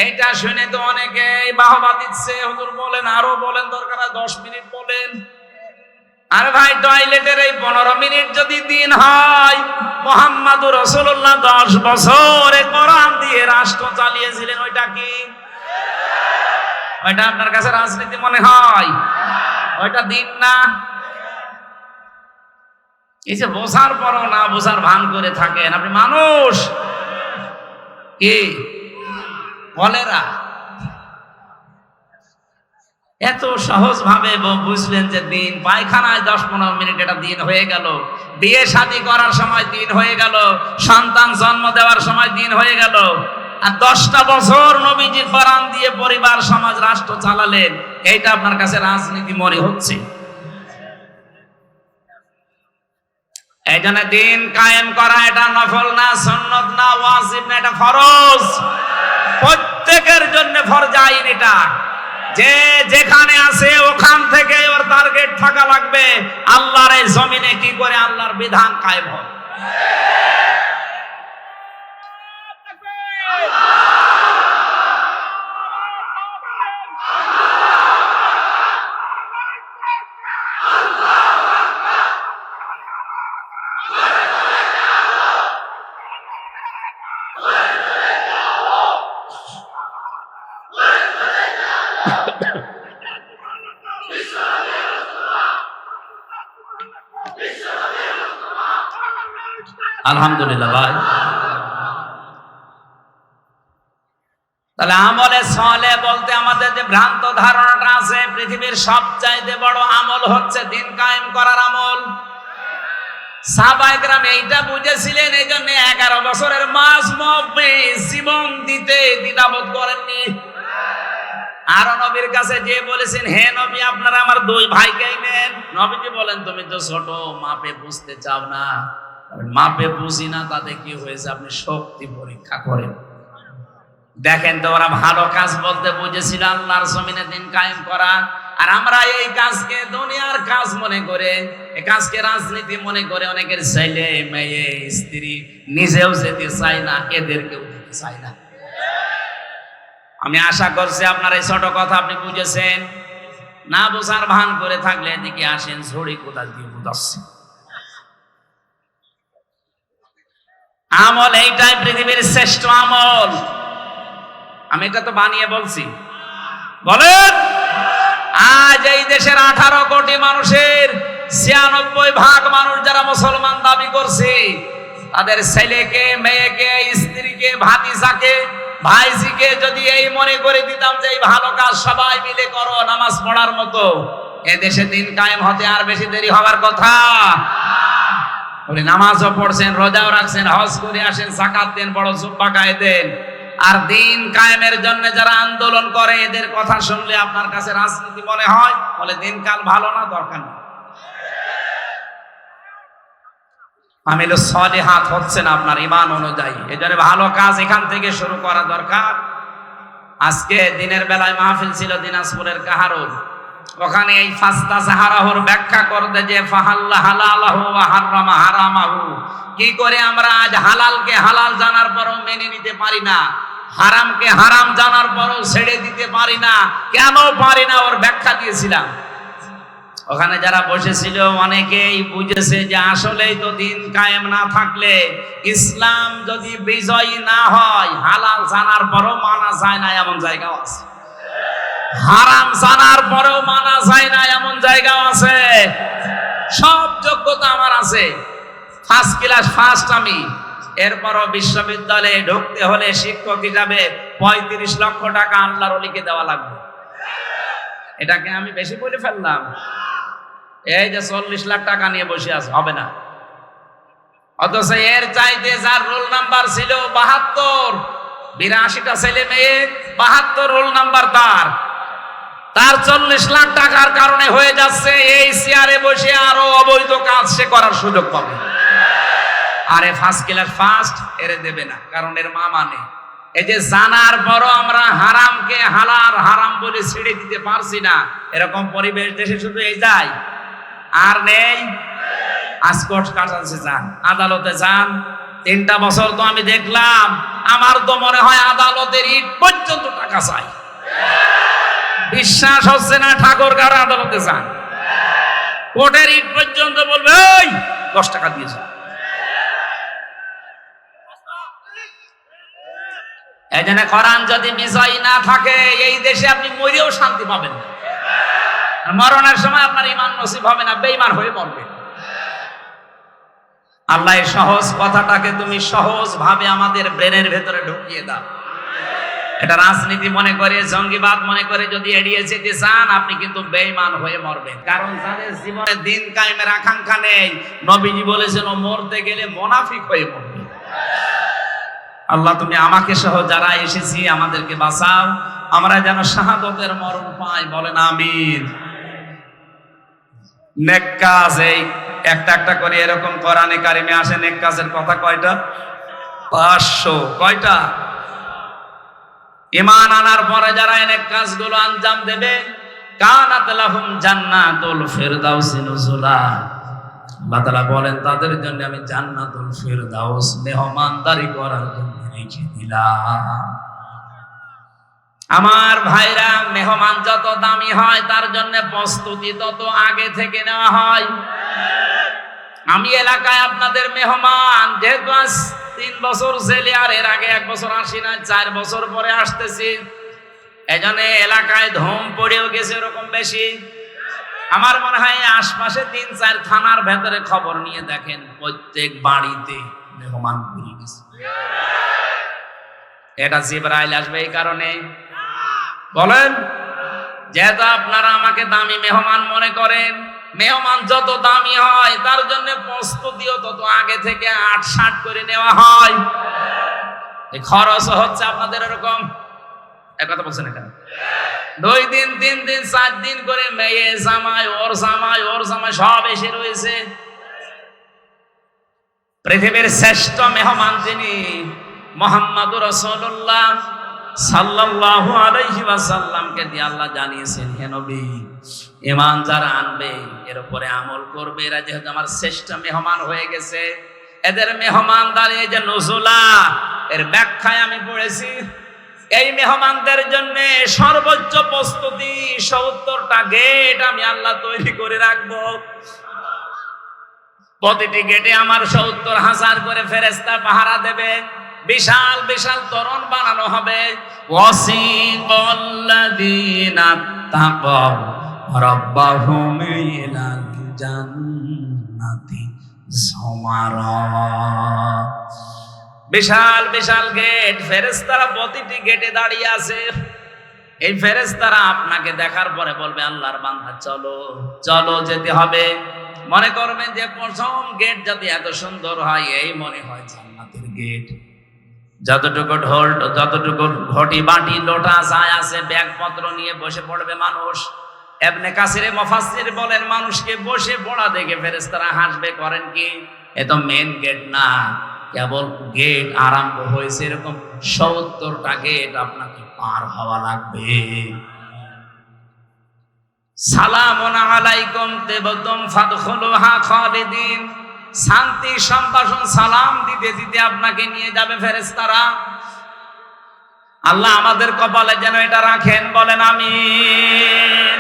এইটা শুনে তো অনেকে বাহবা দিচ্ছে, হুজুর বলেন, আরো বলেন, দরকার 10 মিনিট বলেন। আরে ভাই, টয়লেটের এই 15 মিনিট যদি দিন হয়, মুহাম্মাদুর রাসূলুল্লাহ 10 বছরে কোরআন দিয়ে রাষ্ট্র চালিয়েছিলেন, ওইটা কি? ওইটা আপনার কাছে রাজনীতি মনে হয়? ওইটা দিন না? এই যে বোঝার পরও না বোঝার ভান করে থাকেন আপনি, মানুষ কি কলেরা এত সহজ ভাবে বুঝলেন যে দিন, পায়খানায় 10-15 মিনিট এটা দিন হয়ে গেল, বিয়ে শাদী করার সময় দিন হয়ে গেল, সন্তান জন্ম দেওয়ার সময় দিন হয়ে গেল, আর 10টা বছর নবীজি কোরআন দিয়ে পরিবার, সমাজ, রাষ্ট্র চালালেন, এইটা আপনার কাছে রাজনীতি মনে হচ্ছে? এই জন্য দিন কায়েম করা এটা নফল না, সুন্নত না, ওয়াজিব না, এটা ফরজ, প্রত্যেকের জন্য ফরজ আইন। এটা যে যেখানে আছে ওখান থেকে ওর টার্গেট থাকা লাগবে, আল্লাহর এই জমিনে কি করে আল্লাহর বিধান কায়েম হয়। আলহামদুলিল্লাহ ভাই। তাহলে আমলে সালেহ বলতে আমাদের যে ভ্রান্ত ধারণাটা আছে, পৃথিবীর সবচাইতে বড় আমল হচ্ছে দিন কায়েম করার আমল। সাহাবায়ে কেরাম এইটা বুঝেছিলেন, এই জন্য 11 বছরের মাঝমধ্যে জীবন দিতে দ্বিধাবোধ করেননি। আর নবীর কাছে যে বলেছেন, হে নবী আপনারা আমার 2 ভাইকেই নেন। নবীজি বলেন, তুমি তো ছোট, মাপে বুঝতে চাও না। মাপে বুঝি না, তাতে কি হয়েছে? আপনি শক্তি পরীক্ষা করেন। দেখেন তো, ওরা ভালো কাজ বলতে বুঝেছিল আল্লাহর জমিনে দিন কায়েম করা, আর আমরা এই কাজকে দুনিয়ার কাজ মনে করে, এই কাজকে রাজনীতি মনে করে অনেকের ছেলে মেয়ে স্ত্রী নিজেও যেতে চায় না, এদেরকেও যেতে চায় না। আমি আশা করছি আপনার এই ছোট কথা আপনি বুঝেছেন। না বোঝার ভান করে থাকলে এদিকে আসেন, ঝড়ি কোদাল দিয়ে বুঝাচ্ছি। আমল এইটাই পৃথিবীর শ্রেষ্ঠ আমল। আমি এটা তো বানিয়ে বলছি? বলেন। আজ এই দেশের 18 কোটি মানুষের 96% মানুষ যারা মুসলমান দাবি করছে, তাদের ছেলেকে, মেয়েকে, স্ত্রীকে, ভাতিজাকে, ভাইজিকে যদি এই মনে করে দিতাম যে এই ভালো কাজ সবাই মিলে করো নামাজ পড়ার মতো, এ দেশে দিন কায়েম হতে আর বেশি দেরি হওয়ার কথা। উনি নামাজও পড়ছেন, রোজাও রাখছেন, হজ করে আসেন, যাকাত দেন, বড় জুব্বা গায়ে দেন, আর দিন কায়েমের জন্য যারা আন্দোলন করে এদের কথা শুনলে আপনার কাছে রাজনীতি মনে হয়? বলে দিনকাল ভালো না, দরকার নেই। আমিল সালিহাত হচ্ছে না আপনার ঈমান অনুযায়ী, এজন্য ভালো কাজ এখান থেকে শুরু করা দরকার। আজকে দিনের বেলায় মাহফিল ছিল দিনাজপুরের কাহারুল, ওখানে এই ফাস্তা সাহারাহুর ব্যাখ্যা করতে যে ফাহাল্লা হালালাহু ওয়া হারামা হারামাহু, কি করে আমরা আজ হালালকে হালাল জানার পরও মেনে নিতে পারি না, হারামকে হারাম জানার পরও ছেড়ে দিতে পারি না, কেন পারি না? ওর ব্যাখ্যা দিয়েছিলাম। ওখানে যারা বসেছিল অনেকেই বুঝেছে যে আসলেই তো দিন কায়েম না থাকলে, ইসলাম যদি বিজয়ী না হয়, হালাল জানার পরেও মানা যায় না এমন জায়গাও আছে, হারাম জানার পরেও মানা যায় না এমন জায়গাও আছে। সব যোগ্যতা আমার আছে, ফার্স্ট ক্লাস ফার্স্ট আমি, এরপরও বিশ্ববিদ্যালয়ে ঢুকতে হলে শিক্ষক হিসাবে 35 লক্ষ টাকা আল্লাহর ওলিকে দেওয়া লাগবে। এটাকে আমি বেশি বলে ফেললাম? এই যে 40 লাখ টাকা নিয়ে বসে আছে, হবে না। অথচ এর চাইতে যার রোল নাম্বার ছিল 72, 82টা ছেলে মেয়ে, 72 রোল নাম্বার তার 40 লাখ টাকার কারণে হয়ে যাচ্ছে এই চেয়ারে বসে আরো অবৈধ কাজ সে করার সুযোগ পাবে। আরে ফার্স্ট ক্লাস ফার্স্ট এর দেবে না, কারণ এর মা মানে। এই যে জানার পরও আমরা হারামকে হালাল হারাম বলে ছেড়ে দিতে পারছি না, এরকম পরিবেশ দেশে শুধু এই যায় আর নেই। আজ কোর্ট কাটাচ্ছে যান, আদালতে যান, 3টা বছর তো আমি দেখলাম, আমার তো মনে হয় আদালতের ইট পর্যন্ত টাকা চাই। বিশ্বাস হচ্ছে না, ঠাকুরগাঁও আদালতে যান, কোর্টের ইট পর্যন্ত বলবে এই 10 টাকা দিয়ে যান। এই জন্য কোরআন যদি বিজয় না থাকে, এই দেশে আপনি মরেও শান্তি পাবেন না। মরণের সময় আপনার ঈমান নসিব হবে না, বেঈমান হয়ে মরবেন। আল্লাহ এই সহজ কথাটাকে তুমি সহজ ভাবে আমাদের ব্রেনের ভেতরে ঢুকিয়ে দাও। এটা রাজনীতি মনে করে, জঙ্গিবাদ মনে করে যদি এড়িয়ে যেতে চান, আপনি কিন্তু বেঈমান হয়ে মরবেন। কারণ যাদের জীবনে দিন কায়েমের আকাঙ্ক্ষা নেই, নবীজি বলেছেন ও মরতে গেলে মুনাফিক হয়ে মরবে। আল্লাহ তুমি আমাকে সহ যারা এসেছি আমাদেরকে বাঁচাও, আমরা যেন শাহাদতের মরণ পাই, বলেন আমিন। নেক কাজ, এই একটা একটা করে এরকম কোরআনে কারিমে আসে নেক কাজের কথা কয়টা? 500। কয়টা? ঈমান আনার পরে যারা নেক কাজগুলো আঞ্জাম দেবে, কানাত লাহুম জান্নাতুল ফিরদাউসি নুজুলা, আল্লাহ তাআলা বলেন তাদের জন্য আমি জান্নাতুল ফিরদাউস মেহমানদারি করার জন্য রেখে দিলাম। আমার ভাইরা, মেহমান যত দামি হয় তার জন্য প্রস্তুতি তত আগে থেকে নেওয়া হয়। আমি এলাকায় আপনাদের মেহমান, যেহেতু আজ 3 বছর ছেলে, আর এর আগে 1 বছর আসি না, 4 বছর পরে আসতেছি, এজন্য এলাকায় ধুম পড়েও গেছে এরকম বেশি। আমার মনে হয় আশপাশে 3-4 থানার ভেতরে খবর নিয়ে দেখেন, প্রত্যেক বাড়িতে মেহমান ঘুরে গেছে। এটা জিবরাইল আসবে এই কারণে বলেন, যেহেতু আপনারা আমাকে দামি মেহমান মনে করেন, মেহমান যত দামি হয় তার জন্য প্রস্তুতিও তত আগে থেকে 8-7 করে নেওয়া হয়। এই খরচ হচ্ছে আপনাদের এরকম, এক কথা বলছেন এখানে 2 দিন 3 দিন 4 দিন করে মেয়ে জামাই ওর জামাই ওর জামাই সব এসে রয়েছে। পৃথিবীর শ্রেষ্ঠ মেহমান যিনি মুহাম্মদুর রাসূলুল্লাহ সাল্লাল্লাহু আলাইহি ওয়াসাল্লামকে দিয়ে আল্লাহ জানিয়েছেন, হে নবী, ঈমান যারা আনবে, এর উপরে আমল করবে, এরা যেহেতু আমার শ্রেষ্ঠ মেহমান হয়ে গেছে, এদের মেহমানদারি এই যে নুজুলা, এর ব্যাখ্যায় আমি পড়েছি, এই মেহমানদের জন্য সর্বোচ্চ প্রস্তুতি 70টা গেট আমি আল্লাহ তৈরি করে রাখবো। প্রতিটি গেটে আমার 70,000 করে ফেরেশতা পাহারা দেবে। বিশাল বিশাল তরণ বানানো হবে। ওয়াসিকাল্লাযীনা তাকাউ রাব্বাহুম ইলাল জান্নাতি যুমারা। বিশাল বিশাল গেট, ফেরেশতারা প্রতিটি গেটে দাঁড়িয়ে আছে। এই ফেরেশতারা আপনাকে দেখার পরে বলবে, আল্লাহর বান্দা চলো চলো, যেতে হবে। মনে করবেন যে প্রথম গেট যদি এত সুন্দর হয়, এই মনে হয় জান্নাতের গেট। যতটুকু ঢোল, যতটুকু ঘটি বাটি লোটা যায় আছে, ব্যাগপত্র নিয়ে বসে পড়বে মানুষ। ইবনে কাসির মুফাসসির বলেন, মানুষকে বসে পড়া দেখে ফেরেশতারা হাসবে। করেন কি? এ তো মেন গেট না, কেবল গেট আরম্ভ হয়েছে। এরকম 70টা গেট আপনাকে পার হওয়া লাগবে। সালামুন আলাইকুম তিবতুম ফাদখুলুহা খালিদিন। শান্তি সম্ভাষণ সালাম দিতে দিতে আপনাকে নিয়ে যাবে ফেরেশতারা। আল্লাহ আমাদের কপালে যেন এটা রাখেন, বলেন আমিন।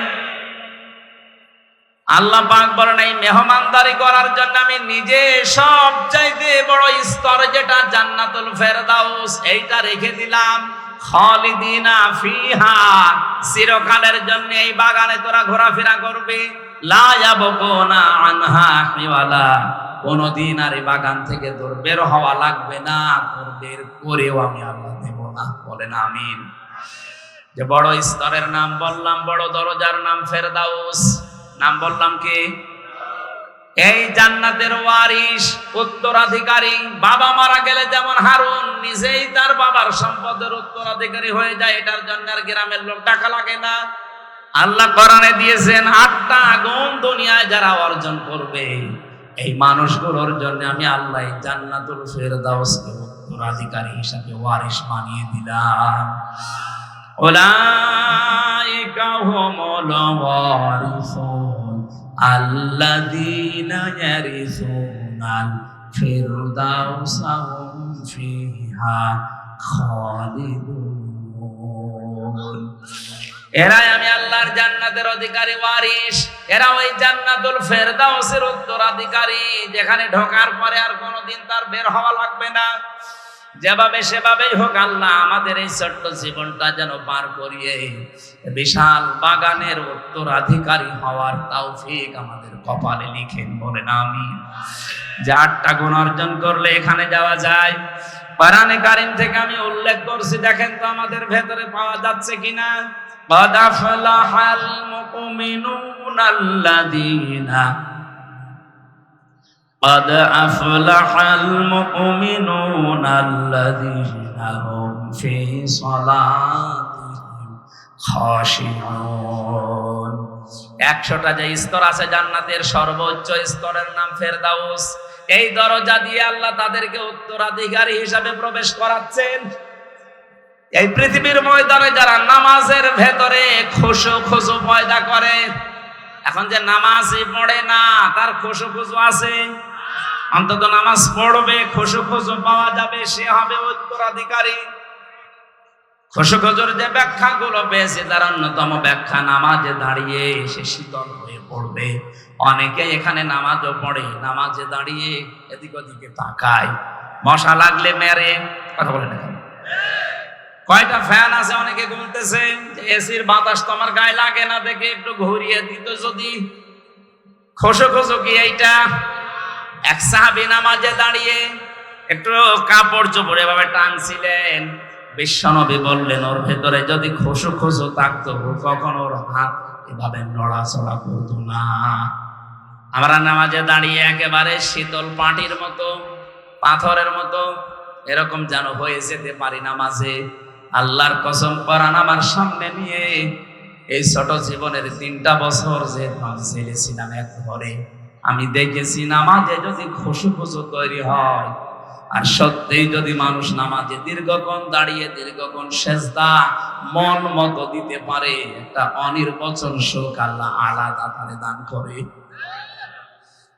আল্লাহ পাক বলেন এই মেহমানদারি করার জন্য আমি নিজে সবচাইতে বড় স্তর যেটা জান্নাতুল ফেরদাউস এইটা রেখে দিলাম। খালিদিনা ফিহা, চিরকালের জন্য এই বাগানে তোরা ঘোরাফেরা করবে। লা ইয়াবকুনা আনহা হিওয়ালা, কোনদিন আর এই বাগান থেকে তোর বের হওয়া লাগবে না, তোর বের করেও আমি আল্লাহ দেব না। বলেন আমিন। যে বড় স্তরের নাম বললাম, বড় দরজার নাম ফেরদাউস। নাম বললাম কি? এই জান্নাতের ওয়ারিশ, উত্তরাধিকারী। বাবা মারা গেলে যেমন হারুন নিজেই তার বাবার সম্পদের উত্তরাধিকারী হয়ে যায়, এটার জন্য আর গ্রামের লোক টাকা লাগে না। আল্লাহ কোরআনে দিয়েছেন 8টা গুণ দুনিয়ায় যারা অর্জন করবে এই মানুষগুলোর জন্য আমি আল্লাহ জান্নাতুল ফেরদাউসকে উত্তরাধিকারী হিসাবে ওয়ারিশ বানিয়ে দিলাম। উলাইকা হুমুল ওয়ারিসুন আল্লাযীনা ইয়ারিসুনাল ফিরদাউসা হুম ফিহা খালিদুন। এরাই আমি আল্লাহর জান্নাতের অধিকারী ওয়ারিশ। এরা ওই জান্নাতুল ফেরদাউসের উত্তরাধিকারী, যেখানে ঢোকার পরে আর কোনোদিন তার বের হওয়া লাগবে না। যেভাবে সেভাবেই হোক আল্লাহ আমাদের এই ছোট্ট জীবনটা যেন পার করিয়ে বিশাল বাগানের উত্তরাধিকারী হওয়ার তৌফিক আমাদের কপালে লিখেন। বলেন আমিন। যে 8টা গুণ অর্জন করলে এখানে যাওয়া যায়। কোরআনে কারীম থেকে আমি উল্লেখ করছি, দেখেন তো আমাদের ভেতরে পাওয়া যাচ্ছে কিনা। قد أفلح المؤمنون الذين قد أفلح المؤمنون الذين هم في صلاتهم خاشعون। 100টা যে স্তর আছে জান্নাতের, সর্বোচ্চ স্তরের নাম ফেরদাউস। এই দরজা দিয়ে আল্লাহ তাদেরকে উত্তরাধিকারী হিসাবে প্রবেশ করাচ্ছেন। এই পৃথিবীর ময়দানে যারা নামাজের ভেতরে খুশু পয়দা করে, এখন যে নামাজই পড়ে না তার খুশু আছে, অন্তত নামাজ পড়বে, খুশু পাওয়া যাবে, সে হবে উত্তরাধিকারী। খুশুর যে ব্যাখ্যাগুলো পেয়েছে তার অন্যতম ব্যাখ্যা, নামাজে দাঁড়িয়ে সে শীতল হয়ে পড়বে। অনেকে এখানে নামাজও পড়ে, নামাজে দাঁড়িয়ে এদিক ওদিকে তাকায়, মশা লাগলে মেরে। কথা বলে না, কয়টা ফ্যান আছে অনেকে গুনতেছে, এসির বাতাস তো আমার গায়ে লাগে না দেখে একটু ঘুরিয়ে দিত যদি। খুশু কি এইটা? এক সাহাবী নামাজে দাঁড়িয়ে একটু কাপড় চোপড় এভাবে টানছিলেন, বিশ্বনবী বললেন ওর ভেতরে যদি খুশু থাকতো কখন ওর হাত এভাবে নড়াচড়া করতো না। আমরা নামাজে দাঁড়িয়ে একেবারে শীতল পাটির মতো, পাথরের মতো এরকম যেন হয়ে যেতে পারি নামাজে। আল্লাহর কসম, কোরআন আমার সামনে নিয়ে এই ছোট জীবনের 3টা বছর যে ছিলাম এক ঘরে, আমি দেখেছি নামাজে যদি খুশু তৈরি হয়, আর সত্যিই যদি মানুষ নামাজে দীর্ঘক্ষণ দাঁড়িয়ে দীর্ঘক্ষণ সেজদা মন মতো দিতে পারে, একটা অনির্বচন সুখ আল্লাহ আলাদা তারে দান করে,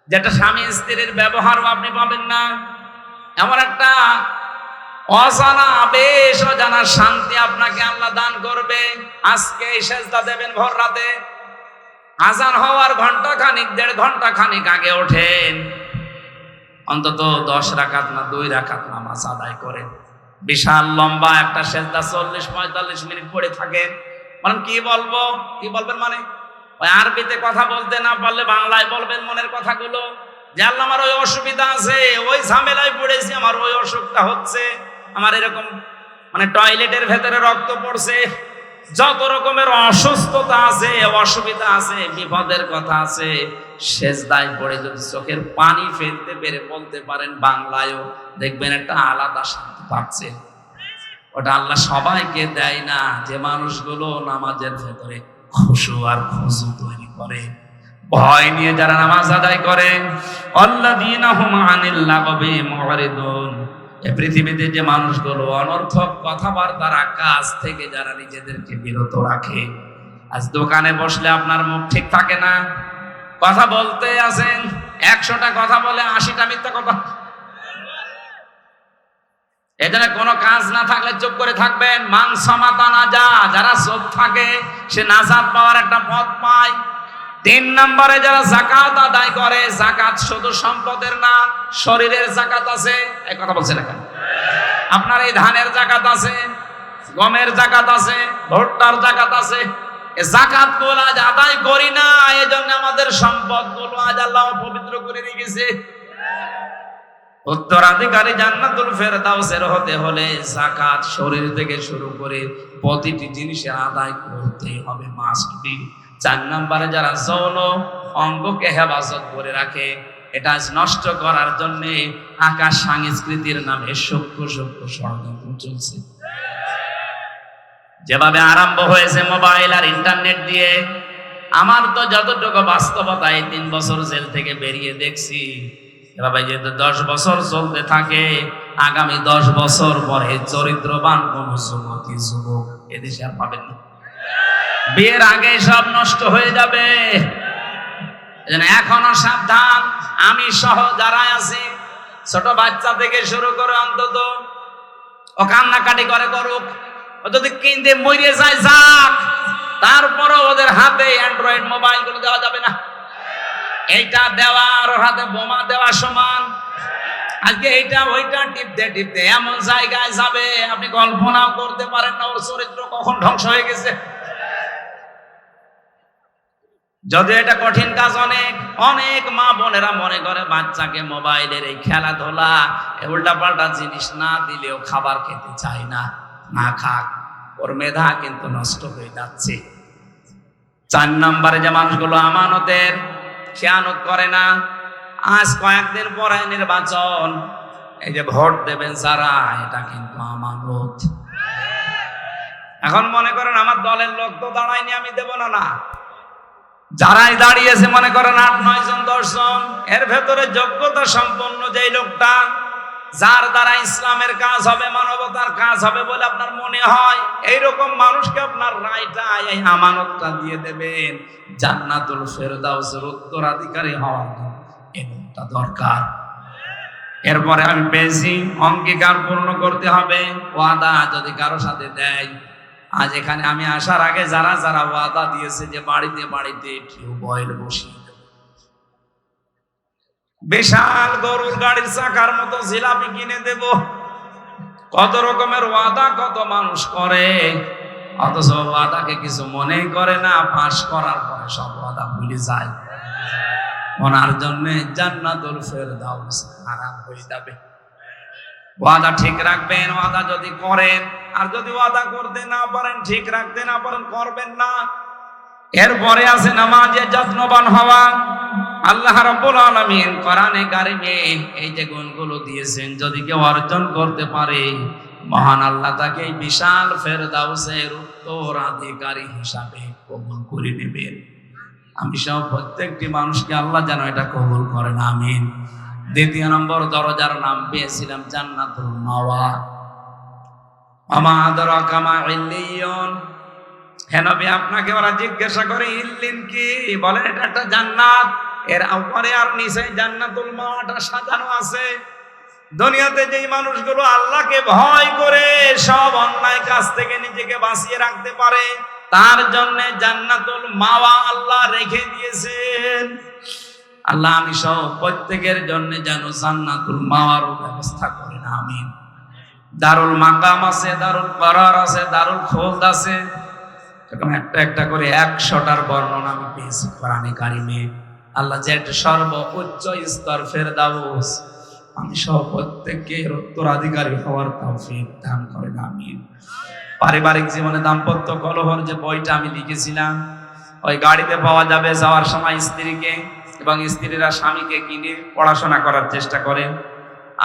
যেটা স্বামী স্ত্রীর ব্যবহারও আপনি পাবেন না। এমন একটা অজানা বেশ অজানা শান্তি আপনাকে আল্লাহ দান করবে। আজকে এই সেজদা দেবেন ভোর রাতে, আজান হওয়ার ঘন্টা খানিক 1.5 ঘন্টা খানিক আগে ওঠেন, অন্তত 10 রাকাত না 2 রাকাত নামাজ আদায় করেন। বিশাল লম্বা একটা সেজদা 40-45 মিনিট পড়ে থাকে। মানে কি বলবো, কি বলবেন, মানে ওই আরবিতে কথা বলতে না পারলে বাংলায় বলবেন মনের কথাগুলো, যে আল্লাহ আমার ওই অসুবিধা আছে, ওই ঝামেলায় পড়েছি, আমার ওই অসুখটা হচ্ছে, আমার এরকম মানে টয়লেটের ভেতরে রক্ত পড়ছে, যত রকমের অসুস্থতা আছে, অসুবিধা আছে, বিপদের কথা আছে, সেজদায় পড়ে যদি চোখের পানি ফেলতে পেরে বলতে পারেন বাংলায়ও, দেখবেন একটা আলাদা শান্তি পাচ্ছেন। ওটা আল্লাহ সবাইকে দেয় না। যে মানুষগুলো নামাজের ভেতরে খুশু আর খুশু তৈরি করে, ভয় নিয়ে যারা নামাজ আদায় করে, আল্লাযীনা হুম আনিল লাগবি মুরিদুন, এই পৃথিবীতে যে মানুষগুলো অনর্থক কথাবার্তার কাজ থেকে যারা নিজেদেরকে বিরত রাখে, আজ দোকানে বসলে আপনার মুখ ঠিক থাকে না, কথা বলতে আছেন, 100টা কথা বলে 80টা মিথ্যা কথা। এজন্য কোনো কাজ না থাকলে চুপ করে থাকবেন। মান সামাতা নাজা, যারা চুপ থাকে সে নাজাত পাওয়ার একটা পথ পায়। তিন নম্বরে যারা যাকাত আদায় করে, যাকাত শুধু সম্পদের না, শরীরের যাকাত আছে। এই কথা বলছেন না কেন? আপনার এই ধানের যাকাত আছে, গমের যাকাত আছে, ভুট্টার যাকাত আছে। এই যাকাত গুলো আজ আদায় করি না, এজন্য আমাদের সম্পদ গুলো আজ আল্লাহ পবিত্র করে রেখেছে। উত্তরাধিকারী জান্নাতুল ফেরদাউসের হতে হলে যাকাত শরীর থেকে শুরু করে প্রতিটি জিনিসের আদায় করতেই হবে, মাস্ট বি। চার নম্বরে যারা যৌন অঙ্গকে হেফাজত করে রাখে, এটা নষ্ট করার জন্য আকাশ সংস্কৃতির নামে সূক্ষ্ম সূক্ষ্ম ষড়যন্ত্র চলছে। যেভাবে আরম্ভ হয়েছে মোবাইল আর ইন্টারনেট দিয়ে, আমার তো যতটুকু বাস্তবতা, এই 3 বছর জেল থেকে বেরিয়ে দেখছি, এভাবে যেহেতু 10 বছর চলতে থাকে, আগামী 10 বছর পরে চরিত্রবান কোন যুবতী যুবক এদেশে আর পাবেন না। বিয়ের আগে সব নষ্ট হয়ে যাবে। এখনো সাবধান, আমি সহ যারা আছি, ছোট বাচ্চা থেকে শুরু করে অন্তত ও কান্নাকাটি করে করুক, ও যদি কিনতে মরে যায় যাক, তারপরও ওদের হাতে অ্যান্ড্রয়েড মোবাইল গুলো দেওয়া যাবে না। এইটা দেওয়া আর ওর হাতে বোমা দেওয়া সমান। আজকে এইটা ওইটা টিপতে টিপতে এমন জায়গায় যাবে আপনি কল্পনাও করতে পারেন না ওর চরিত্র কখন ধ্বংস হয়ে গেছে। যদি এটা কঠিন কাজ, অনেক অনেক মা বোনেরা মনে করে বাচ্চাকে মোবাইলের এই খেলাধুলা উল্টা পাল্টা জিনিস না দিলেও খাবার খেতে চায় না, না খাক, ওর মেধা কিন্তু নষ্ট হয়ে যাচ্ছে। 4 নম্বরে যে মানুষগুলো আমানতের খেয়ানত করে না, আজ কয়েকদিন পরে নির্বাচন, এই যে ভোট দেবেন যারা, এটা কিন্তু আমানত। এখন মনে করেন আমার দলের লোক তো দাঁড়ায়নি, আমি দেব না, না, যারাই দাঁড়িয়েছে মনে করেন 8-9 জন 10 জন, এর ভেতরে যোগ্যতা সম্পন্ন যেই লোকটা, যার দ্বারা ইসলামের কাজ হবে, মানবতার কাজ হবে বলে আপনার মনে হয়, এইরকম মানুষকে আপনার রায়টা, এই আমানতটা দিয়ে দেবেন। জান্নাতুল ফেরদাউসের উত্তরাধিকারী হওয়ার জন্য এটা দরকার। এরপরে আমি পেয়েছি, অঙ্গীকার পূর্ণ করতে হবে। ওয়াদা যদি কারো সাথে দেয়, আজ এখানে আমি আসার আগে যারা যারা ওয়াদা দিয়েছে যে বাড়িতে বাড়িতে টিউবওয়েল বসিয়ে দেব, বিশাল গরুর গাড়ির চাকার মতো জিলাপি কিনে দেব, কত রকমের ওয়াদা কত মানুষ করে, অথচ ওয়াদাকে কিছু মনেই করে না। পাশ করার পরে সব ওয়াদা ভুলে যায়। ওনার জন্য জান্নাতুল ফেরদাউস হারাম হয়ে যাবে। ওয়াদা ঠিক রাখবেন, ওয়াদা যদি করেন, আর যদি ওয়াদা করতে না পারেন, ঠিক রাখতে না পারেন, করবেন না। এরপরে আছে নামাজে যত্নবান হওয়া। আল্লাহ রাব্বুল আলামিন কোরআনে কারিমে এই যে গুণগুলো দিয়েছেন, যদি কেউ অর্জন করতে পারে, মহান আল্লাহ তাকে বিশাল ফেরদাউসের উত্তরাধিকারী হিসাবে কবুল করে নেবেন। আমি সহ প্রত্যেকটি মানুষকে আল্লাহ যেন এটা কবুল করেন, আমিন। 2 নম্বর দরজার নাম পেয়েছিলাম জান্নাতুল মাওয়া। আমা আদরাকা মা ইল্লিয়ুন। হে নবী, আপনাকে ওরা জিজ্ঞাসা করে ইল্লিন কি, বলেন এটা একটা জান্নাত, এর উপরে আর নিচে জান্নাতুল মাওয়াটা সাজানো আছে। দুনিয়াতে যেই মানুষগুলো আল্লাহকে ভয় করে সব অন্যায় কাজ থেকে নিজেকে বাঁচিয়ে রাখতে পারে, তার জন্য জান্নাতুল মাওয়া আল্লাহ রেখে দিয়েছেন। আল্লাহ আমি সহ প্রত্যেকের জন্য যেন জান্নাতুল মাওয়ার ব্যবস্থা করেন, আমিন। দারুল মাকাম আছে, দারুল করার আছে, দারুল খোলদ আছে, এরকম একটা একটা করে 100টার বর্ণনা আমি পেয়েছি কোরআনে কারিমে। আল্লাহ যে একটা সর্বোচ্চ স্তর ফেরদাউস, আমি সহ প্রত্যেককে উত্তরাধিকারী হওয়ার তৌফিক দান করেন, আমিন। পারিবারিক জীবনে দাম্পত্য কলহর যে বইটা আমি লিখেছিলাম, ওই গাড়িতে পাওয়া যাবে, যাওয়ার সময় স্ত্রীকে এবং স্ত্রীরা স্বামীকে কিনে পড়াশোনা করার চেষ্টা করেন।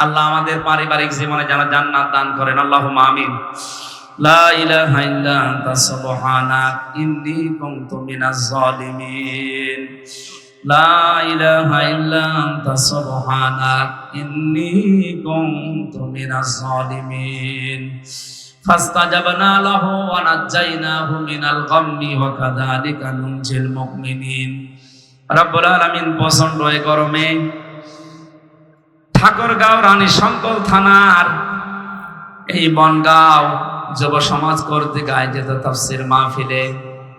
আল্লাহ আমাদের পারিবারিক জীবনে যেন জান্নাত দান করেন, আল্লাহুম্মা আমিন। লা ইলাহা ইল্লা আনতা সুবহানাক ইন্নী কুনতু মিনাজ জালিমিন। লা ইলাহা ইল্লা আনতা সুবহানাক ইন্নী কুনতু মিনাজ জালিমিন। ফাস্তাজাবনা লাহু ওয়া নাজ্জাইনাহু মিনাল গাম্মি ওয়া কাযালিকা নুনজিল মুমিনিন। রব্বুল আলামিন প্রচন্ড এই গরমে ঠাকুরগাঁও রানী শঙ্কর থানার এই বনগাঁও যুব সমাজ কর্তৃক আয়োজিত তাফসীর মাহফিলে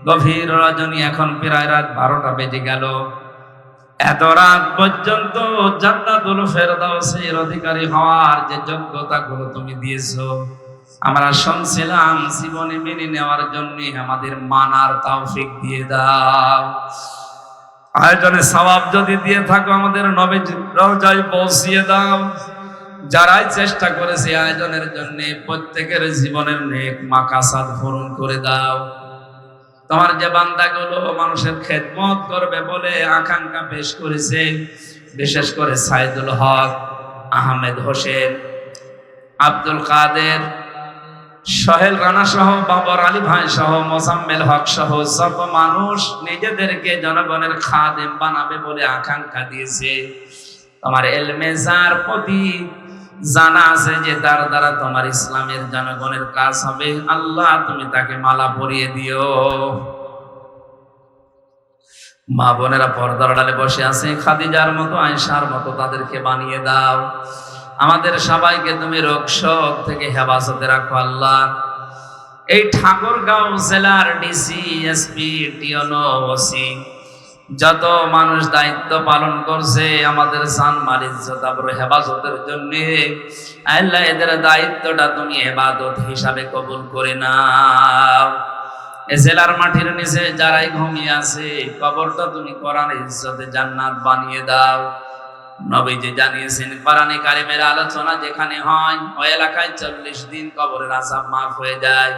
গভীর রজনী, এখন প্রায় রাত 12টা বেজে গেল। এত রাত পর্যন্ত জান্নাতুল ফেরদাউসের অধিকারী হওয়ার যে যোগ্যতাগুলো তুমি দিয়েছো, আমরা শুনছিলাম, জীবনে মেনে নেওয়ার জন্য আমাদের মানার তৌফিক দিয়ে দাও। আয়োজনে সওয়াব যদি দিয়ে থাকো আমাদের নবীজির রওজায় পৌঁছিয়ে দাও। যারাই চেষ্টা করেছে আয়োজনের জন্য, প্রত্যেকের জীবনের নেক মাকাসাদ পূরণ করে দাও। তোমার যে বান্দাগুলো মানুষের খেদমত করবে বলে আকাঙ্ক্ষা পেশ করেছে, বিশেষ করে সাইদুল হক, আহমেদ হোসেন, আব্দুল কাদের, সোহেল রানা সহ, বাবর আলী ভাই সহ, মোজাম্মেল হক সহ যত মানুষ নিজেদেরকে জনগণের খাদেম বানাবে বলে আকাঙ্ক্ষা দিয়েছে, তোমার এলমে যার প্রতি জানা আছে যে তার দ্বারা তোমার ইসলামের জনগণের কাজ হবে, আল্লাহ তুমি তাকে মালা পরিয়ে দিও। মা বোনেরা পর্দার আড়ালে বসে আছে, খাদিজার মতো, আয়েশার মতো তাদেরকে বানিয়ে দাও। আমাদের সবাইকে তুমি রোগ শোক থেকে হেফাজতে রাখো আল্লাহ। এই ঠাকুরগাঁও জেলার ডিসি, এসপি, টিওনো, ওসি যত মানুষ দায়িত্ব পালন করছে আমাদের জানমাল ইজ্জত আবরু হেফাজতের জন্য, আল্লাহ এদের দায়িত্বটা তুমি ইবাদত হিসাবে কবুল করে নাও। এই জেলার মাটির নিচে যারাই ঘুমিয়ে আছে, কবরটা তুমি কোরআন ইজ্জতে জান্নাত বানিয়ে দাও। নবীজি জানিয়েছেন, কোরআনে কারিমের আলোচনা যেখানে হয় ওই এলাকায় 40 দিন কবরের আযাব মাফ হয়ে যায়।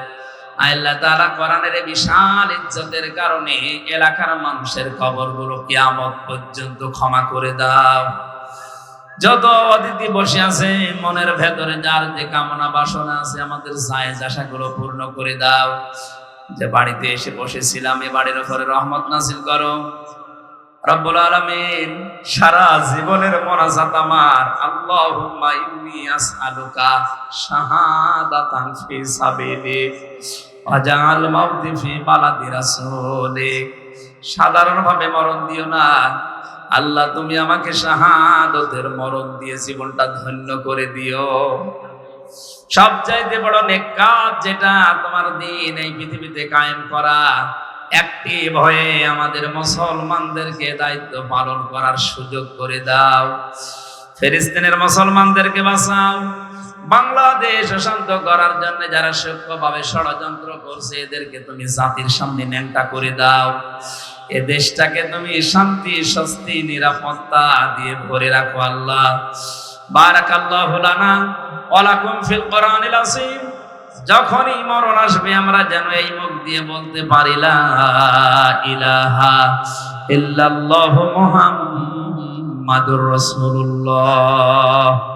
আল্লাহ তাআলা কোরআনের বিশাল ইজ্জতের কারণে এলাকার মানুষের কবরগুলো কিয়ামত পর্যন্ত ক্ষমা করে দাও। যত অতিথি বসে আছে মনের ভেতরে যার যে কামনা বাসনা আছে আমাদের জায়েজ আশাগুলো পূর্ণ করে দাও। যে বাড়িতে এসে বসেছিলাম এ বাড়ির উপরে রহমত নাযিল করো রব্বুল আলামিন। সারা জীবনের মোনাজাত আমার, আল্লাহুম্মা ইন্নী আসআলুকা শাহাদাতান ফি সাবিলিক ওয়াজআল মাউতি ফি বালাদি রাসূলিক। সাধারণভাবে মরণ দিও না আল্লাহ, তুমি আমাকে শাহাদাতের মরণ দিয়ে জীবনটা ধন্য করে দিও। সবচাইতে বড় নেক কাজ যেটা তোমার দিন এই পৃথিবীতে কায়েম করা, অ্যাক্টিভ হয়ে আমাদের মুসলমানদেরকে দায়িত্ব পালন করার সুযোগ করে দাও। ফিলিস্তিনের মুসলমানদেরকে বাঁচাও। বাংলাদেশ শান্ত করার জন্য যারা সূক্ষ্মভাবে ষড়যন্ত্র করছে এদেরকে তুমি জাতির সামনে ন্যাংটা করে দাও। এ দেশটাকে তুমি শান্তি, স্বস্তি, নিরাপত্তা দিয়ে ভরে রাখো আল্লাহ। বারাকাল্লাহু লানা ওয়া লাকুম ফিল কোরআনিল আযীম। যখনই মরণ আসবে আমরা যেন এই মুখ দিয়ে বলতে পারি লা ইলাহা ইল্লাল্লাহু মুহাম্মাদুর রাসূলুল্লাহ।